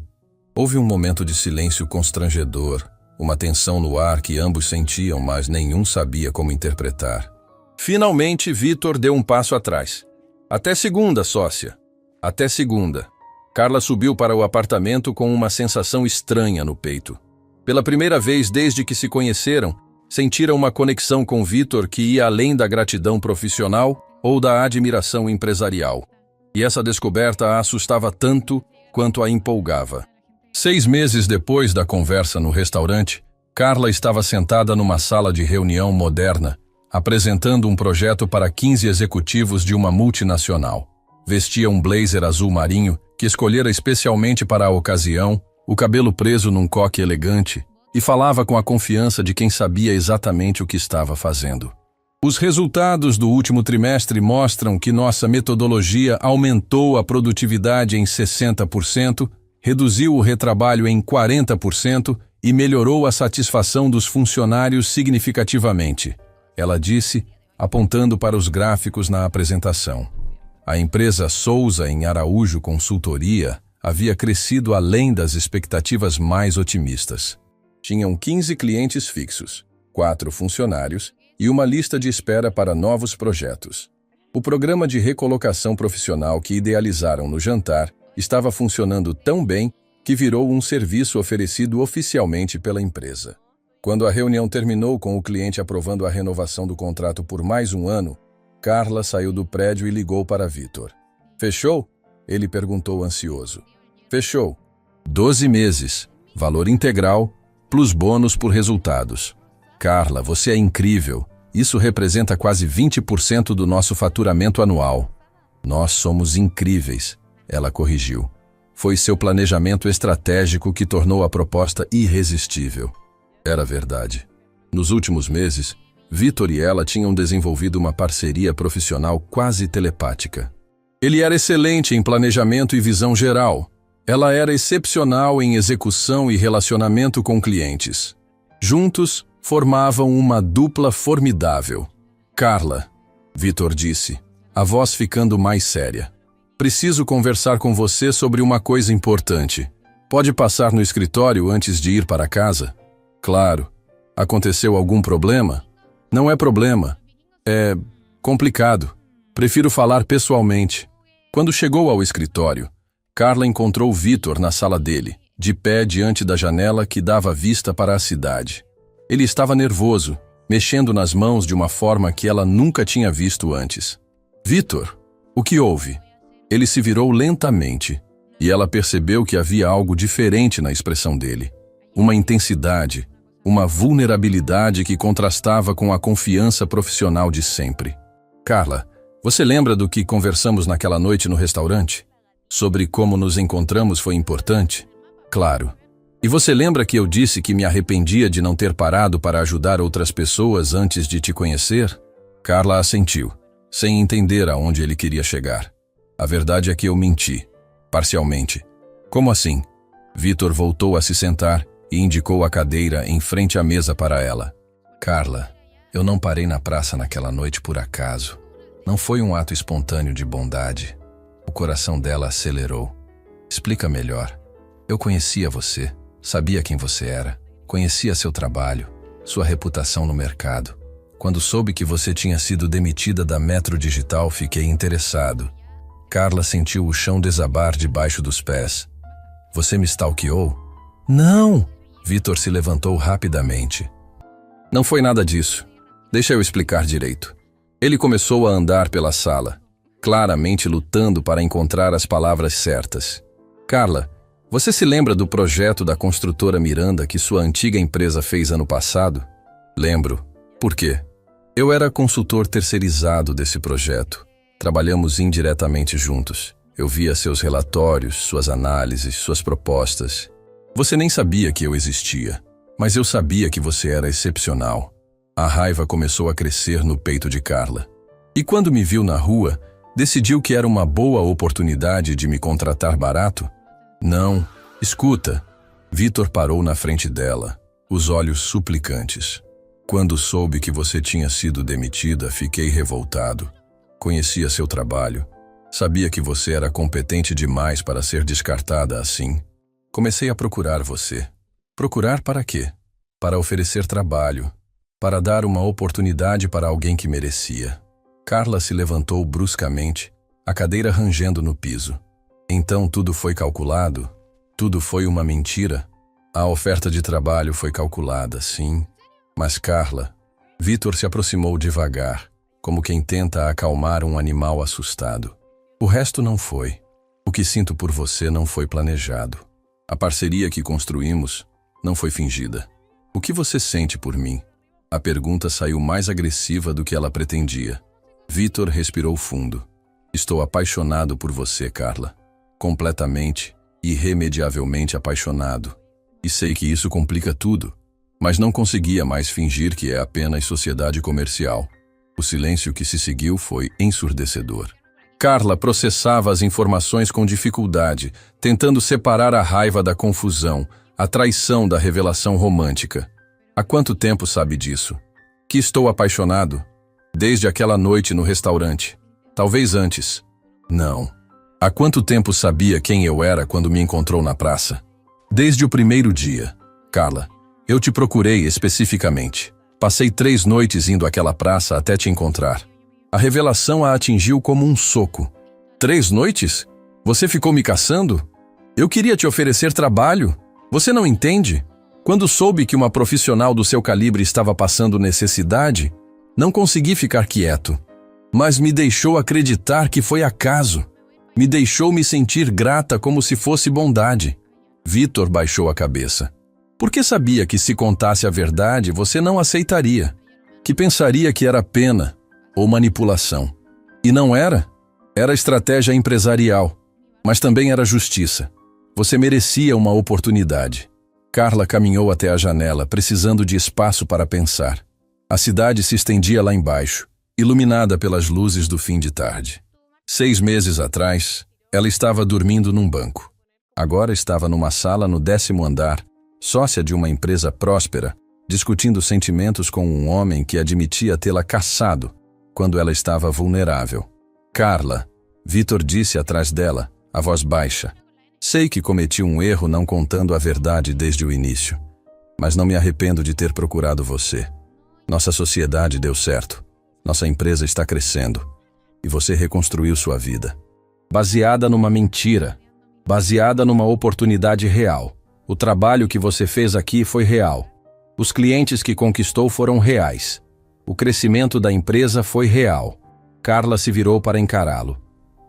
S1: Houve um momento de silêncio constrangedor, uma tensão no ar que ambos sentiam, mas nenhum sabia como interpretar. Finalmente, Vitor deu um passo atrás. "Até segunda, sócia. Até segunda." Carla subiu para o apartamento com uma sensação estranha no peito. Pela primeira vez desde que se conheceram, sentira uma conexão com Vitor que ia além da gratidão profissional ou da admiração empresarial. E essa descoberta a assustava tanto quanto a empolgava. 6 meses depois da conversa no restaurante, Carla estava sentada numa sala de reunião moderna, apresentando um projeto para 15 executivos de uma multinacional. Vestia um blazer azul marinho que escolhera especialmente para a ocasião, o cabelo preso num coque elegante, e falava com a confiança de quem sabia exatamente o que estava fazendo. "Os resultados do último trimestre mostram que nossa metodologia aumentou a produtividade em 60%, reduziu o retrabalho em 40% e melhorou a satisfação dos funcionários significativamente", ela disse, apontando para os gráficos na apresentação. A empresa Souza em Araújo Consultoria havia crescido além das expectativas mais otimistas. Tinham 15 clientes fixos, 4 funcionários e uma lista de espera para novos projetos. O programa de recolocação profissional que idealizaram no jantar estava funcionando tão bem que virou um serviço oferecido oficialmente pela empresa. Quando a reunião terminou com o cliente aprovando a renovação do contrato por mais um ano, Carla saiu do prédio e ligou para Vitor. "Fechou?" Ele perguntou ansioso. "Fechou. 12 meses, valor integral, plus bônus por resultados. Carla, você é incrível. Isso representa quase 20% do nosso faturamento anual." "Nós somos incríveis", ela corrigiu. "Foi seu planejamento estratégico que tornou a proposta irresistível." Era verdade. Nos últimos meses, Vitor e ela tinham desenvolvido uma parceria profissional quase telepática. Ele era excelente em planejamento e visão geral. Ela era excepcional em execução e relacionamento com clientes. Juntos, formavam uma dupla formidável. "Carla", Vitor disse, a voz ficando mais séria. "Preciso conversar com você sobre uma coisa importante. Pode passar no escritório antes de ir para casa?" "Claro. Aconteceu algum problema?" "Não é problema. É complicado. Prefiro falar pessoalmente." Quando chegou ao escritório, Carla encontrou Vitor na sala dele, de pé diante da janela que dava vista para a cidade. Ele estava nervoso, mexendo nas mãos de uma forma que ela nunca tinha visto antes. "Vitor, o que houve?" Ele se virou lentamente, e ela percebeu que havia algo diferente na expressão dele. Uma intensidade, uma vulnerabilidade que contrastava com a confiança profissional de sempre. "Carla, você lembra do que conversamos naquela noite no restaurante? Sobre como nos encontramos foi importante?" "Claro. E você lembra que eu disse que me arrependia de não ter parado para ajudar outras pessoas antes de te conhecer?" Carla assentiu, sem entender aonde ele queria chegar. "A verdade é que eu menti. Parcialmente." "Como assim?" Vitor voltou a se sentar e indicou a cadeira em frente à mesa para ela. "Carla, eu não parei na praça naquela noite por acaso. Não foi um ato espontâneo de bondade." O coração dela acelerou. "Explica melhor." "Eu conhecia você, sabia quem você era, conhecia seu trabalho, sua reputação no mercado. Quando soube que você tinha sido demitida da Metro Digital, fiquei interessado." Carla sentiu o chão desabar debaixo dos pés. "Você me stalkeou?" "Não!" Vitor se levantou rapidamente. "Não foi nada disso. Deixa eu explicar direito." Ele começou a andar pela sala, claramente lutando para encontrar as palavras certas. "Carla, você se lembra do projeto da construtora Miranda que sua antiga empresa fez ano passado?" "Lembro. Por quê?" "Eu era consultor terceirizado desse projeto. Trabalhamos indiretamente juntos. Eu via seus relatórios, suas análises, suas propostas. Você nem sabia que eu existia, mas eu sabia que você era excepcional." A raiva começou a crescer no peito de Carla. "E quando me viu na rua, decidiu que era uma boa oportunidade de me contratar barato?" "Não. Escuta." Vitor parou na frente dela, os olhos suplicantes. "Quando soube que você tinha sido demitida, fiquei revoltado. Conhecia seu trabalho. Sabia que você era competente demais para ser descartada assim. Comecei a procurar você." "Procurar para quê?" "Para oferecer trabalho. Para dar uma oportunidade para alguém que merecia." Carla se levantou bruscamente, a cadeira rangendo no piso. "Então tudo foi calculado? Tudo foi uma mentira?" "A oferta de trabalho foi calculada, sim. Mas Carla..." Vitor se aproximou devagar, como quem tenta acalmar um animal assustado. "O resto não foi. O que sinto por você não foi planejado. A parceria que construímos não foi fingida. O que você sente por mim?" A pergunta saiu mais agressiva do que ela pretendia. Vitor respirou fundo. "Estou apaixonado por você, Carla. Completamente, irremediavelmente apaixonado. E sei que isso complica tudo, mas não conseguia mais fingir que é apenas sociedade comercial." O silêncio que se seguiu foi ensurdecedor. Carla processava as informações com dificuldade, tentando separar a raiva da confusão, a traição da revelação romântica. "Há quanto tempo sabe disso?" "Que estou apaixonado?" "Desde aquela noite no restaurante. Talvez antes." "Não." "Há quanto tempo sabia quem eu era quando me encontrou na praça?" "Desde o primeiro dia." "Carla, Eu te procurei especificamente. Passei 3 noites indo àquela praça até te encontrar. A revelação a atingiu como um soco. 3 noites? Você ficou me caçando? Eu queria te oferecer trabalho. Você não entende? Quando soube que uma profissional do seu calibre estava passando necessidade, não consegui ficar quieto. Mas me deixou acreditar que foi acaso. Me deixou me sentir grata como se fosse bondade. Vitor baixou a cabeça. Porque sabia que se contasse a verdade, você não aceitaria. Que pensaria que era pena ou manipulação. E não era. Era estratégia empresarial. Mas também era justiça. Você merecia uma oportunidade. Carla caminhou até a janela, precisando de espaço para pensar. A cidade se estendia lá embaixo, iluminada pelas luzes do fim de tarde. 6 meses atrás, ela estava dormindo num banco. Agora estava numa sala no 10º andar, sócia de uma empresa próspera, discutindo sentimentos com um homem que admitia tê-la caçado quando ela estava vulnerável. Carla, Vitor disse atrás dela, a voz baixa. Sei que cometi um erro não contando a verdade desde o início, mas não me arrependo de ter procurado você. Nossa sociedade deu certo. Nossa empresa está crescendo. E você reconstruiu sua vida. Baseada numa mentira. Baseada numa oportunidade real. O trabalho que você fez aqui foi real. Os clientes que conquistou foram reais. O crescimento da empresa foi real. Carla se virou para encará-lo.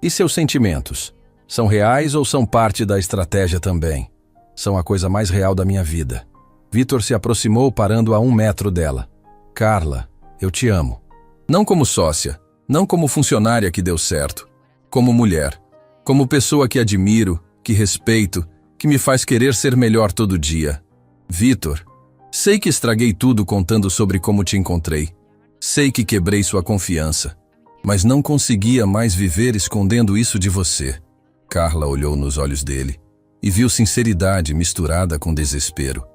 S1: E seus sentimentos? São reais ou são parte da estratégia também? São a coisa mais real da minha vida. Vitor se aproximou parando a 1 metro dela. Carla, eu te amo. Não como sócia, não como funcionária que deu certo. Como mulher. Como pessoa que admiro, que respeito, que me faz querer ser melhor todo dia. Vitor, sei que estraguei tudo contando sobre como te encontrei. Sei que quebrei sua confiança. Mas não conseguia mais viver escondendo isso de você. Carla olhou nos olhos dele e viu sinceridade misturada com desespero.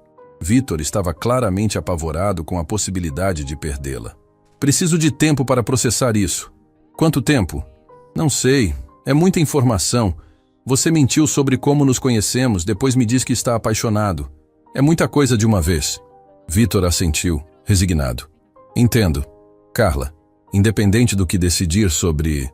S1: Vitor estava claramente apavorado com a possibilidade de perdê-la. Preciso de tempo para processar isso. Quanto tempo? Não sei. É muita informação. Você mentiu sobre como nos conhecemos, depois me diz que está apaixonado. É muita coisa de uma vez. Vitor assentiu, resignado. Entendo. Carla, independente do que decidir sobre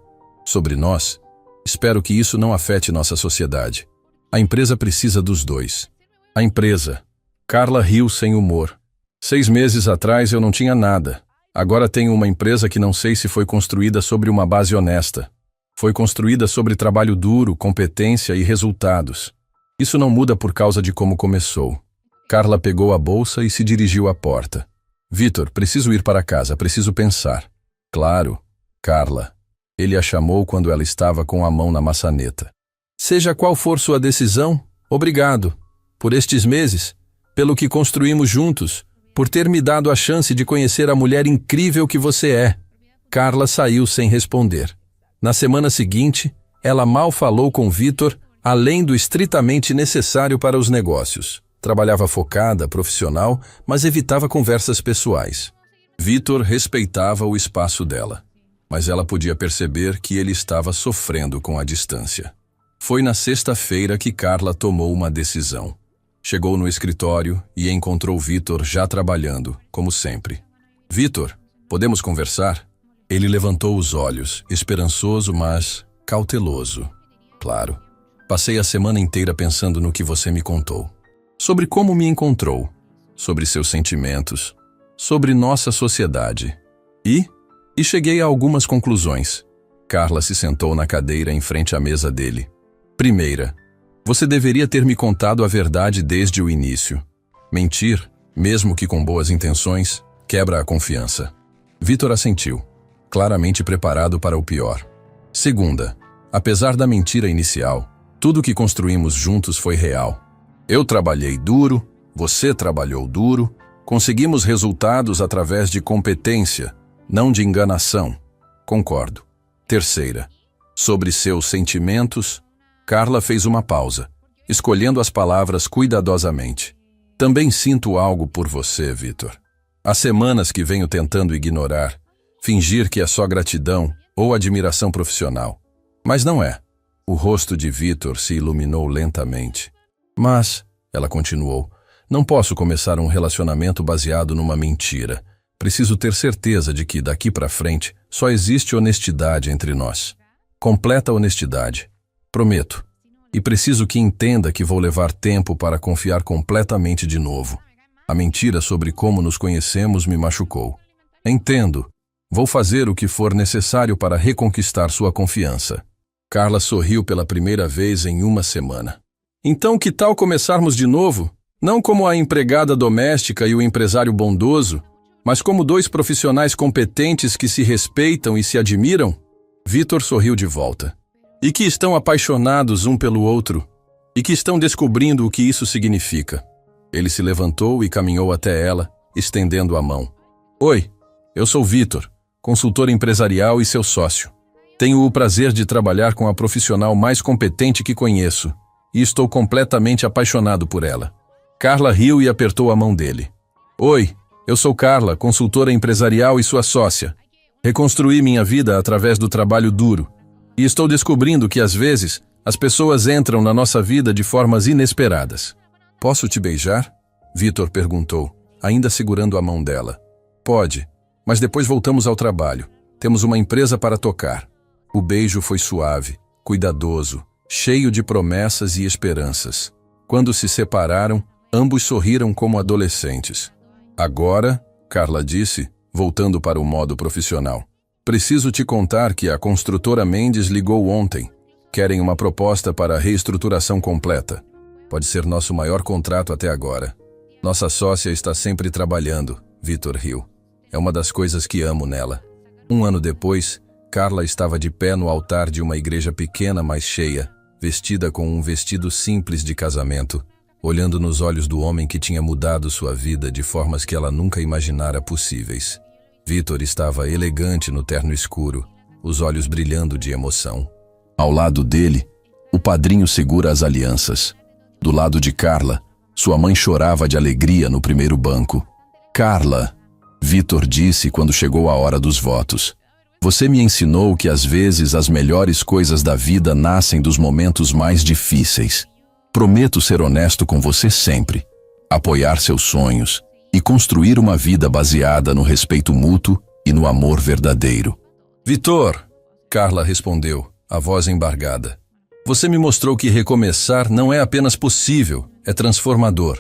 S1: nós, espero que isso não afete nossa sociedade. A empresa precisa dos dois. A empresa. Carla riu sem humor. 6 meses atrás eu não tinha nada. Agora tenho uma empresa que não sei se foi construída sobre uma base honesta. Foi construída sobre trabalho duro, competência e resultados. Isso não muda por causa de como começou. Carla pegou a bolsa e se dirigiu à porta. Vitor, preciso ir para casa, preciso pensar. Claro, Carla. Ele a chamou quando ela estava com a mão na maçaneta. Seja qual for sua decisão, obrigado. Por estes meses, pelo que construímos juntos, por ter me dado a chance de conhecer a mulher incrível que você é. Carla saiu sem responder. Na semana seguinte, ela mal falou com Vitor, além do estritamente necessário para os negócios. Trabalhava focada, profissional, mas evitava conversas pessoais. Vitor respeitava o espaço dela, mas ela podia perceber que ele estava sofrendo com a distância. Foi na sexta-feira que Carla tomou uma decisão. Chegou no escritório e encontrou Vitor já trabalhando, como sempre. Vitor, podemos conversar? Ele levantou os olhos, esperançoso, mas cauteloso. Claro. Passei a semana inteira pensando no que você me contou. Sobre como me encontrou. Sobre seus sentimentos. Sobre nossa sociedade. E cheguei a algumas conclusões. Carla se sentou na cadeira em frente à mesa dele. Primeira, você deveria ter me contado a verdade desde o início. Mentir, mesmo que com boas intenções, quebra a confiança. Vitor assentiu, claramente preparado para o pior. Segunda, apesar da mentira inicial, tudo que construímos juntos foi real. Eu trabalhei duro, você trabalhou duro, conseguimos resultados através de competência, não de enganação. Concordo. Terceira, sobre seus sentimentos, Carla fez uma pausa, escolhendo as palavras cuidadosamente. Também sinto algo por você, Vitor. Há semanas que venho tentando ignorar, fingir que é só gratidão ou admiração profissional. Mas não é. O rosto de Vitor se iluminou lentamente. Mas, ela continuou, Não posso começar um relacionamento baseado numa mentira. Preciso ter certeza de que, daqui para frente, só existe honestidade entre nós. Completa honestidade. Prometo. E preciso que entenda que vou levar tempo para confiar completamente de novo. A mentira sobre como nos conhecemos me machucou. Entendo. Vou fazer o que for necessário para reconquistar sua confiança. Carla sorriu pela primeira vez em uma semana. Então, que tal começarmos de novo? Não como a empregada doméstica e o empresário bondoso, mas como dois profissionais competentes que se respeitam e se admiram? Vitor sorriu de volta. E que estão apaixonados um pelo outro. E que estão descobrindo o que isso significa. Ele se levantou e caminhou até ela, estendendo a mão. Oi, eu sou Vitor, consultor empresarial e seu sócio. Tenho o prazer de trabalhar com a profissional mais competente que conheço, e estou completamente apaixonado por ela. Carla riu e apertou a mão dele. Oi, eu sou Carla, consultora empresarial e sua sócia. Reconstruí minha vida através do trabalho duro, e estou descobrindo que, às vezes, as pessoas entram na nossa vida de formas inesperadas. Posso te beijar? Vitor perguntou, ainda segurando a mão dela. Pode, mas depois voltamos ao trabalho. Temos uma empresa para tocar. O beijo foi suave, cuidadoso, cheio de promessas e esperanças. Quando se separaram, ambos sorriram como adolescentes. Agora, Carla disse, voltando para o modo profissional, preciso te contar que a construtora Mendes ligou ontem. Querem uma proposta para a reestruturação completa. Pode ser nosso maior contrato até agora. Nossa sócia está sempre trabalhando, Vitor riu. É uma das coisas que amo nela. 1 ano depois, Carla estava de pé no altar de uma igreja pequena, mas cheia, vestida com um vestido simples de casamento, olhando nos olhos do homem que tinha mudado sua vida de formas que ela nunca imaginara possíveis. Vitor estava elegante no terno escuro, os olhos brilhando de emoção. Ao lado dele, o padrinho segura as alianças. Do lado de Carla, sua mãe chorava de alegria no primeiro banco. Carla, Vitor disse quando chegou a hora dos votos. Você me ensinou que às vezes as melhores coisas da vida nascem dos momentos mais difíceis. Prometo ser honesto com você sempre, apoiar seus sonhos e construir uma vida baseada no respeito mútuo e no amor verdadeiro. Vitor, Carla respondeu, a voz embargada. Você me mostrou que recomeçar não é apenas possível, é transformador.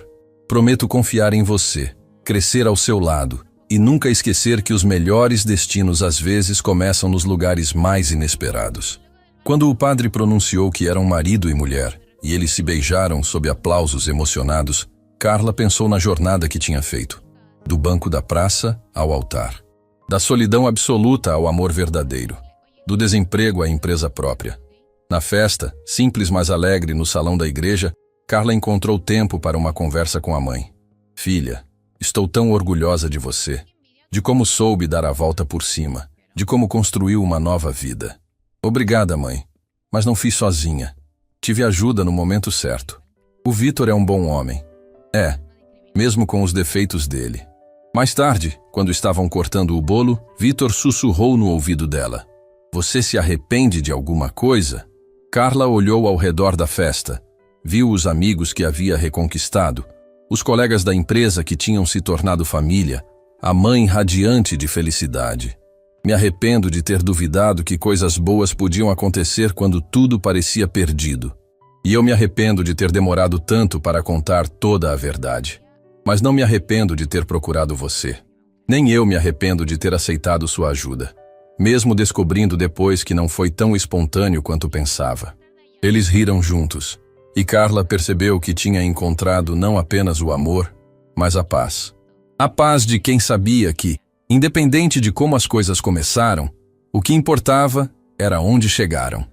S1: Prometo confiar em você, crescer ao seu lado e nunca esquecer que os melhores destinos às vezes começam nos lugares mais inesperados. Quando o padre pronunciou que eram marido e mulher, e eles se beijaram sob aplausos emocionados, Carla pensou na jornada que tinha feito. Do banco da praça ao altar. Da solidão absoluta ao amor verdadeiro. Do desemprego à empresa própria. Na festa, simples mas alegre no salão da igreja, Carla encontrou tempo para uma conversa com a mãe. Filha, estou tão orgulhosa de você, de como soube dar a volta por cima, de como construiu uma nova vida. Obrigada, mãe, mas não fiz sozinha. Tive ajuda no momento certo. O Vitor é um bom homem. É, mesmo com os defeitos dele. Mais tarde, quando estavam cortando o bolo, Vitor sussurrou no ouvido dela. Você se arrepende de alguma coisa? Carla olhou ao redor da festa. Viu os amigos que havia reconquistado, os colegas da empresa que tinham se tornado família, a mãe radiante de felicidade. Me arrependo de ter duvidado que coisas boas podiam acontecer quando tudo parecia perdido. E eu me arrependo de ter demorado tanto para contar toda a verdade. Mas não me arrependo de ter procurado você. Nem eu me arrependo de ter aceitado sua ajuda, mesmo descobrindo depois que não foi tão espontâneo quanto pensava. Eles riram juntos, e Carla percebeu que tinha encontrado não apenas o amor, mas a paz. A paz de quem sabia que, independente de como as coisas começaram, o que importava era onde chegaram.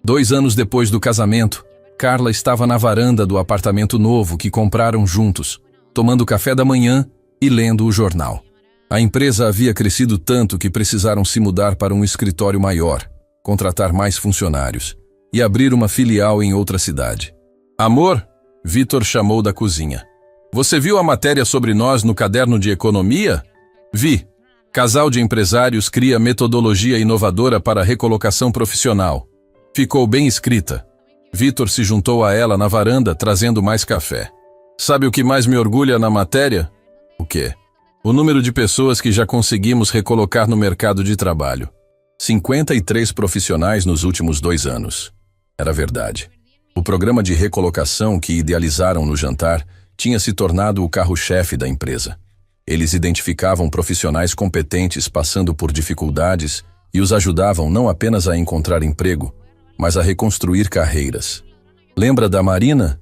S1: 2 anos depois do casamento, Carla estava na varanda do apartamento novo que compraram juntos, tomando café da manhã e lendo o jornal. A empresa havia crescido tanto que precisaram se mudar para um escritório maior, contratar mais funcionários e abrir uma filial em outra cidade. Amor, Vitor chamou da cozinha. Você viu a matéria sobre nós no caderno de economia? Vi. Casal de empresários cria metodologia inovadora para recolocação profissional. Ficou bem escrita. Vitor se juntou a ela na varanda trazendo mais café. Sabe o que mais me orgulha na matéria? O quê? O número de pessoas que já conseguimos recolocar no mercado de trabalho. 53 profissionais nos últimos 2 anos. Era verdade. O programa de recolocação que idealizaram no jantar tinha se tornado o carro-chefe da empresa. Eles identificavam profissionais competentes passando por dificuldades e os ajudavam não apenas a encontrar emprego, mas a reconstruir carreiras. Lembra da Marina?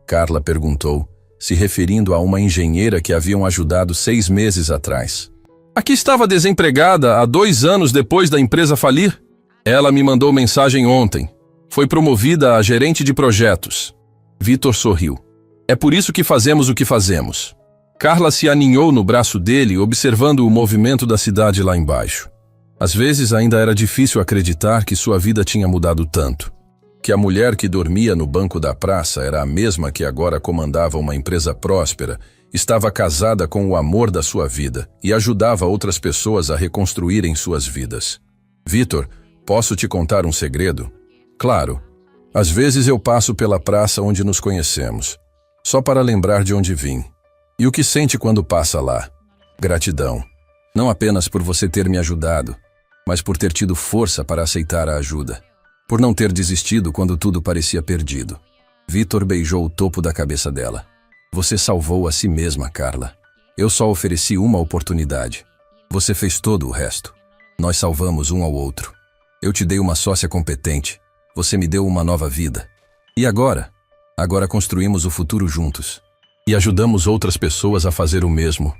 S1: Carla perguntou, se referindo a uma engenheira que haviam ajudado 6 meses atrás. Aqui estava desempregada há 2 anos depois da empresa falir. Ela me mandou mensagem ontem. Foi promovida a gerente de projetos. Vitor sorriu. É por isso que fazemos o que fazemos. Carla se aninhou no braço dele, observando o movimento da cidade lá embaixo. Às vezes ainda era difícil acreditar que sua vida tinha mudado tanto. Que a mulher que dormia no banco da praça era a mesma que agora comandava uma empresa próspera, estava casada com o amor da sua vida e ajudava outras pessoas a reconstruírem suas vidas. Vitor, posso te contar um segredo? Claro. Às vezes eu passo pela praça onde nos conhecemos, só para lembrar de onde vim. E o que sente quando passa lá? Gratidão. Não apenas por você ter me ajudado, mas por ter tido força para aceitar a ajuda. Por não ter desistido quando tudo parecia perdido. Vitor beijou o topo da cabeça dela. Você salvou a si mesma, Carla. Eu só ofereci uma oportunidade. Você fez todo o resto. Nós salvamos um ao outro. Eu te dei uma sócia competente. Você me deu uma nova vida. E agora? Agora construímos o futuro juntos. E ajudamos outras pessoas a fazer o mesmo.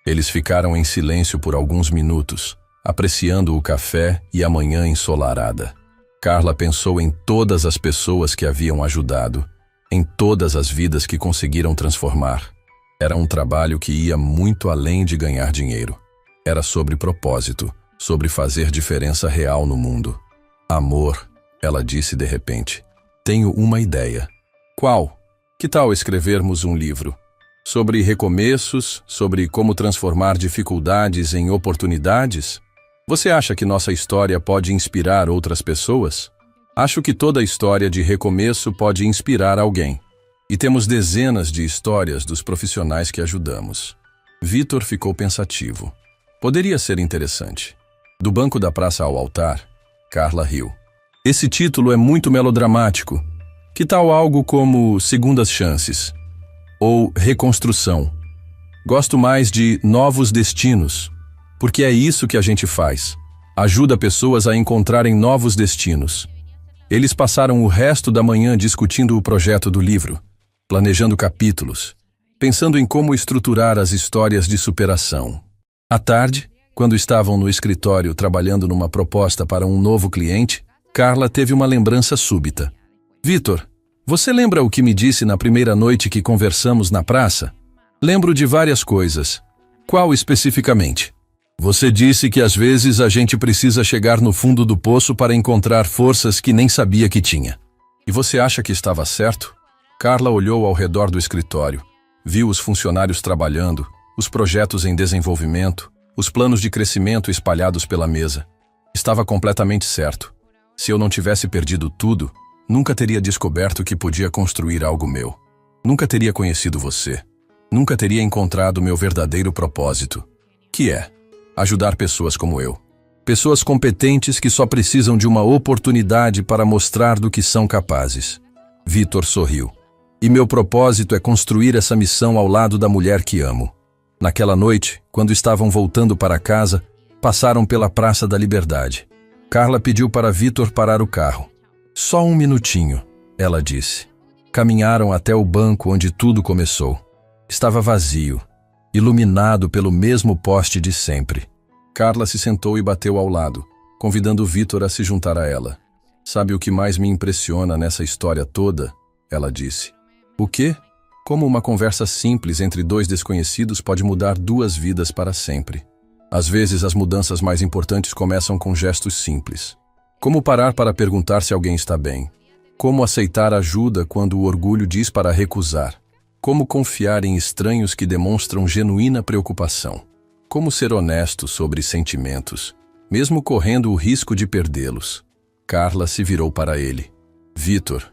S1: Eles ficaram em silêncio por alguns minutos, apreciando o café e a manhã ensolarada. Carla pensou em todas as pessoas que haviam ajudado, em todas as vidas que conseguiram transformar. Era um trabalho que ia muito além de ganhar dinheiro. Era sobre propósito, sobre fazer diferença real no mundo. Amor, ela disse de repente. Tenho uma ideia. Qual? Que tal escrevermos um livro? Sobre recomeços, sobre como transformar dificuldades em oportunidades? Você acha que nossa história pode inspirar outras pessoas? Acho que toda história de recomeço pode inspirar alguém. E temos dezenas de histórias dos profissionais que ajudamos. Vitor ficou pensativo. Poderia ser interessante. Do banco da praça ao altar, Carla riu. Esse título é muito melodramático. Que tal algo como Segundas Chances? Ou Reconstrução? Gosto mais de Novos Destinos, porque é isso que a gente faz. Ajuda pessoas a encontrarem novos destinos. Eles passaram o resto da manhã discutindo o projeto do livro, planejando capítulos, pensando em como estruturar as histórias de superação. À tarde, quando estavam no escritório trabalhando numa proposta para um novo cliente, Carla teve uma lembrança súbita. Vitor, você lembra o que me disse na primeira noite que conversamos na praça? Lembro de várias coisas. Qual especificamente? Você disse que às vezes a gente precisa chegar no fundo do poço para encontrar forças que nem sabia que tinha. E você acha que estava certo? Carla olhou ao redor do escritório, viu os funcionários trabalhando, os projetos em desenvolvimento, os planos de crescimento espalhados pela mesa. Estava completamente certo. Se eu não tivesse perdido tudo, nunca teria descoberto que podia construir algo meu. Nunca teria conhecido você. Nunca teria encontrado meu verdadeiro propósito, que é ajudar pessoas como eu. Pessoas competentes que só precisam de uma oportunidade para mostrar do que são capazes. Vitor sorriu. E meu propósito é construir essa missão ao lado da mulher que amo. Naquela noite, quando estavam voltando para casa, passaram pela Praça da Liberdade. Carla pediu para Vitor parar o carro. Só um minutinho, ela disse. Caminharam até o banco onde tudo começou. Estava vazio, iluminado pelo mesmo poste de sempre. Carla se sentou e bateu ao lado, convidando Vitor a se juntar a ela. Sabe o que mais me impressiona nessa história toda? Ela disse. O quê? Como uma conversa simples entre 2 desconhecidos pode mudar 2 vidas para sempre. Às vezes as mudanças mais importantes começam com gestos simples. Como parar para perguntar se alguém está bem? Como aceitar ajuda quando o orgulho diz para recusar? Como confiar em estranhos que demonstram genuína preocupação? Como ser honesto sobre sentimentos, mesmo correndo o risco de perdê-los? Carla se virou para ele. Vitor,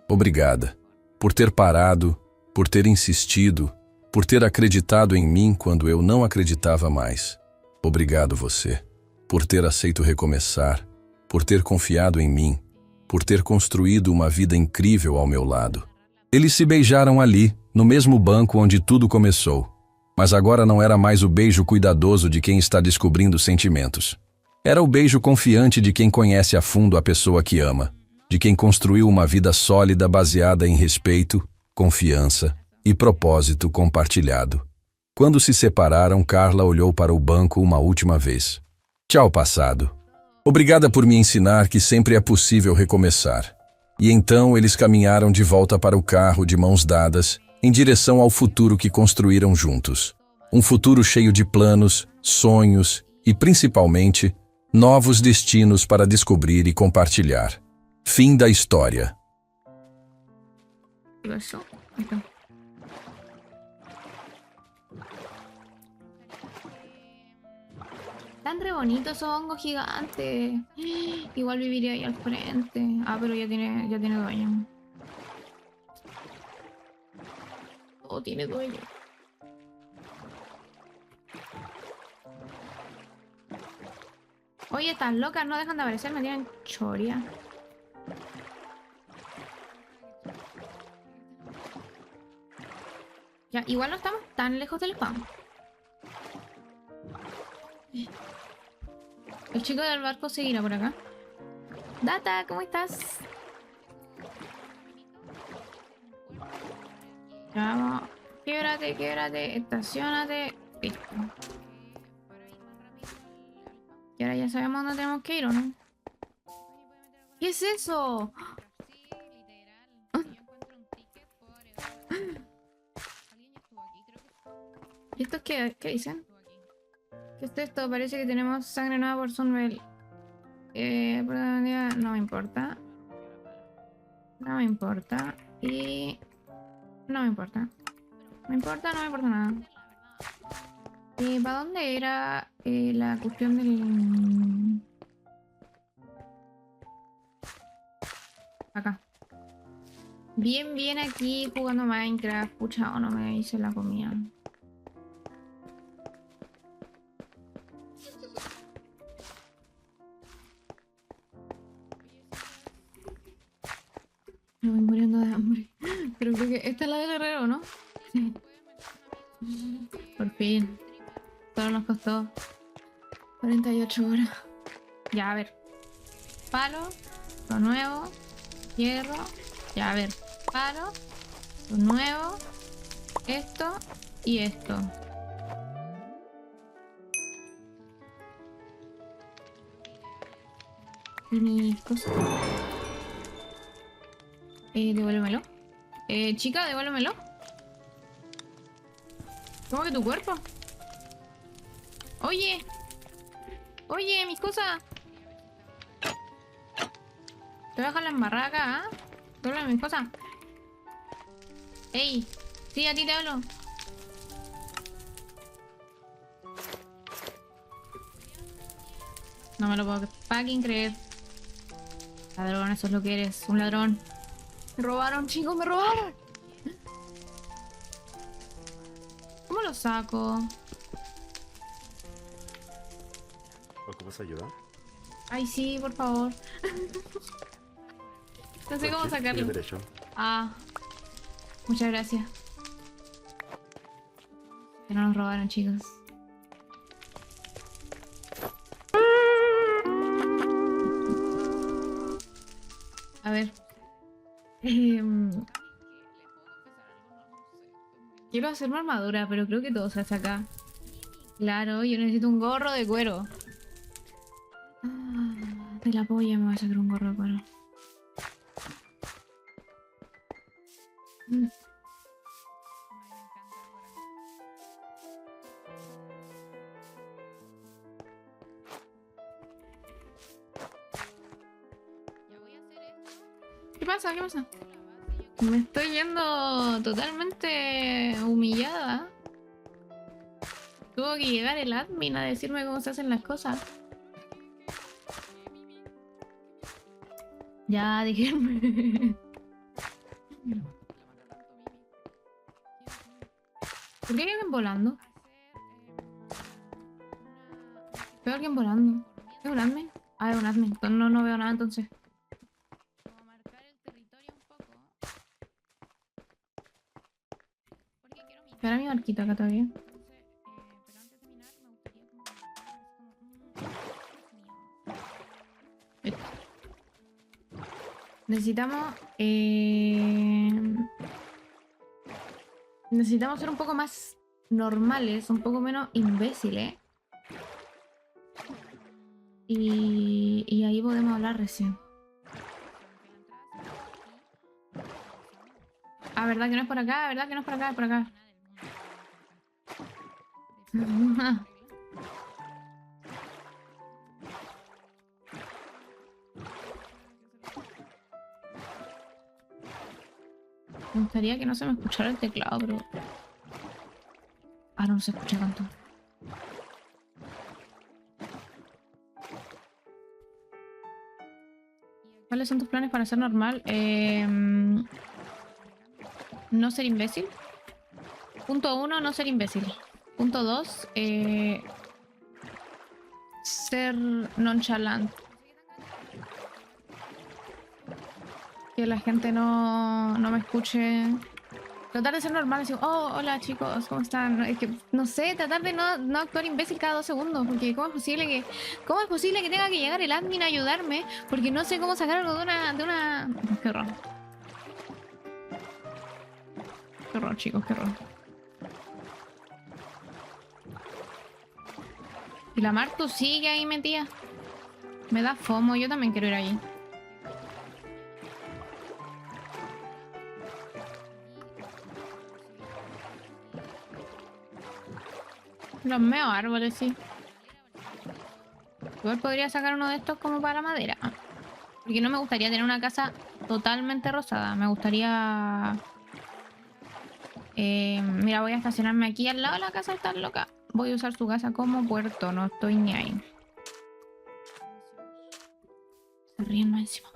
S1: obrigada por ter parado por ter insistido, por ter acreditado em mim quando eu não acreditava mais. Obrigado você, por ter aceito recomeçar, por ter confiado em mim, por ter construído uma vida incrível ao meu lado. Eles se beijaram ali, no mesmo banco onde tudo começou. Mas agora não era mais o beijo cuidadoso de quem está descobrindo sentimentos. Era o beijo confiante de quem conhece a fundo a pessoa que ama, de quem construiu uma vida sólida baseada em respeito, confiança e propósito compartilhado. Quando se separaram, Carla olhou para o banco uma última vez. Tchau, passado. Obrigada por me ensinar que sempre é possível recomeçar. E então eles caminharam de volta para o carro de mãos dadas, em direção ao futuro que construíram juntos. Um futuro cheio de planos, sonhos e, principalmente, novos destinos para descobrir e compartilhar. Fim da história.
S2: Tan re bonitos esos hongos gigantes. Igual viviría ahí al frente. Ah, pero ya tiene dueño. Oh, tiene dueño. Oye, estas locas no dejan de aparecer, me tienen choria. Ya, igual no estamos tan lejos del spam. El chico del barco seguirá por acá. Data, ¿cómo estás? Ya vamos. Québrate, estacionate. Listo. Y ahora ya sabemos dónde tenemos que ir, ¿o no? ¿Qué es eso? ¿Y esto qué dicen? ¿Qué es esto? Parece que tenemos sangre nueva por Sunbel. No me importa. No me importa. Y... no me importa. No me importa nada. ¿Para dónde era la cuestión del...? Acá. Bien aquí jugando Minecraft. Pucha, o no me hice la comida. Me voy muriendo de hambre. Pero creo que esta es la del herrero, ¿no? Sí. Por fin. Solo nos costó 48 horas. Ya, a ver. Palo. Lo nuevo. Hierro. Ya, a ver. Palo. Lo nuevo. Esto. Y esto. Y mis cosas. Devuélvemelo. Chica, devuélvemelo. ¿Cómo que tu cuerpo? Oye, mis cosas. Te voy a dejar la embarrada acá, ¿ah? Devuélveme mis cosas. Ey, sí, a ti te hablo. No me lo puedo fucking creer. Ladrón, eso es lo que eres, un ladrón. Me robaron, chicos, me robaron. ¿Cómo lo saco?
S3: ¿Ocupas ayuda?
S2: Ay, sí, por favor. No sé cómo sacarlo.
S3: Derecho.
S2: Ah, muchas gracias. Que no nos robaron, chicos. A ver. Quiero hacerme armadura, pero creo que todo se hace acá. Claro, yo necesito un gorro de cuero. De la polla me voy a sacar un gorro de cuero. ¿Qué pasa? ¿Qué pasa? Me estoy yendo totalmente humillada. Tuvo que llegar el admin a decirme cómo se hacen las cosas. Ya, déjenme. ¿Por qué hay alguien volando? Veo a alguien volando. ¿Es un admin? Ah, es un admin. Entonces no veo nada entonces. Espera mi barquito acá todavía. Necesitamos... necesitamos ser un poco más normales, un poco menos imbéciles. Y ahí podemos hablar recién. Ah, ¿verdad que no es por acá? ¿Verdad que no es por acá? Es por acá. Me gustaría que no se me escuchara el teclado, pero... Ah, no se escucha tanto. ¿Cuáles son tus planes para ser normal? No ser imbécil. Punto 1, no ser imbécil. Punto 2, ser nonchalant. Que la gente no me escuche. Tratar de ser normal, decir, oh, hola chicos, ¿cómo están? Es que, no sé, tratar de no actuar imbécil cada 2 segundos, porque ¿cómo es posible que tenga que llegar el admin a ayudarme? Porque no sé cómo sacar algo de una... Qué horror. Qué horror, chicos, qué horror. Y la Martu sigue ahí metida. Me da fomo, yo también quiero ir allí. Los meos árboles, sí. Igual podría sacar uno de estos como para madera. Porque no me gustaría tener una casa totalmente rosada. Me gustaría... mira, voy a estacionarme aquí al lado de la casa, está loca. Voy a usar su casa como puerto, no estoy ni ahí. Se ríen más encima.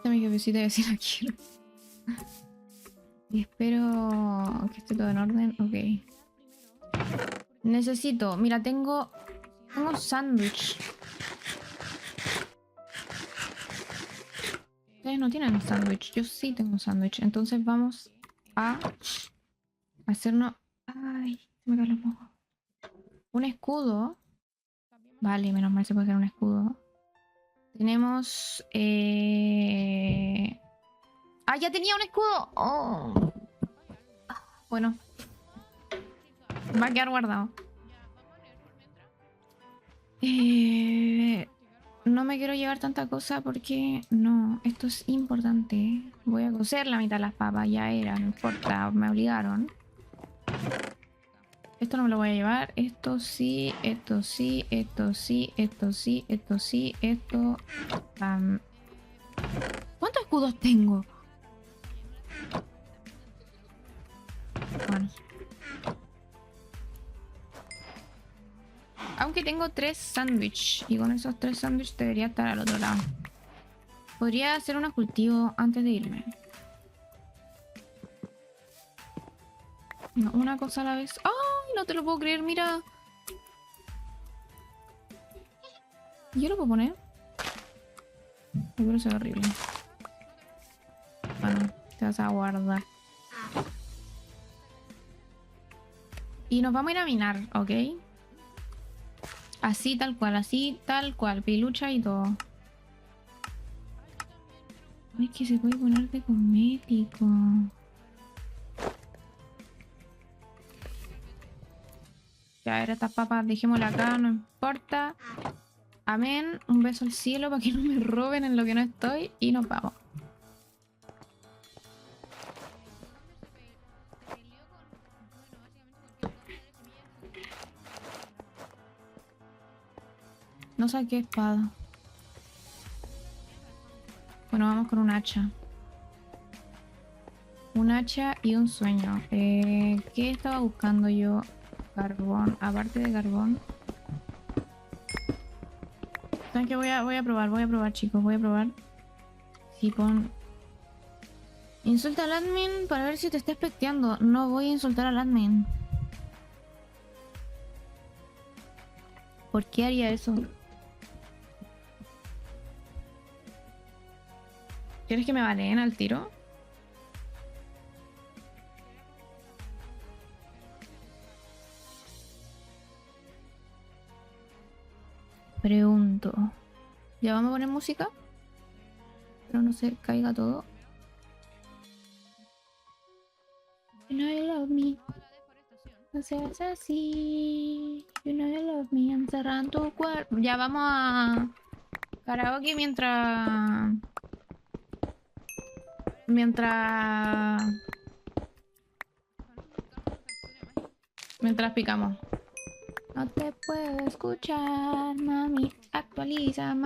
S2: Mi jefecita de decir aquí. Y espero que esté todo en orden. Ok. Necesito... Mira, tengo un sándwich. Ustedes no tienen sándwich. Yo sí tengo un sándwich. Entonces vamos a hacernos... Ay, se me cae los mocos. Un escudo. Vale, menos mal se puede hacer un escudo. Tenemos... ¡Ah, ya tenía un escudo! Oh. Bueno. Va a quedar guardado. No me quiero llevar tanta cosa porque... No, esto es importante. Voy a cocer la mitad de las papas. Ya era, no importa. Me obligaron. Esto no me lo voy a llevar. Esto sí, esto sí, esto sí, esto sí, esto sí, esto... ¿Cuántos escudos tengo? Bueno. Aunque tengo 3 sándwiches. Y con esos 3 sándwiches debería estar al otro lado. Podría hacer un cultivo antes de irme. No, una cosa a la vez. ¡Ay! No te lo puedo creer, mira. ¿Yo lo puedo poner? Seguro se ve horrible. Bueno, te vas a guardar. Y nos vamos a ir a minar, ¿ok? Así tal cual. Pilucha y todo. Ay, que se puede poner de cosmético. Ya, era estas papas, dejémosla acá, no importa. Amén. Un beso al cielo para que no me roben en lo que no estoy. Y nos vamos. No saqué espada. Bueno, vamos con un hacha. Un hacha y un sueño. ¿Qué estaba buscando yo? Carbón. Aparte de carbón. ¿Saben qué? Voy a probar, chicos. Voy a probar. Aquí pon... Insulta al admin para ver si te está especteando. No voy a insultar al admin. ¿Por qué haría eso? ¿Quieres que me baleen al tiro? Pregunto. ¿Ya vamos a poner música? Pero no se caiga todo. You know you love me. No seas así. You know you love me. Encerran tu cuerpo. Ya vamos a karaoke mientras picamos. No te puedo escuchar, mami. Actualiza, mami.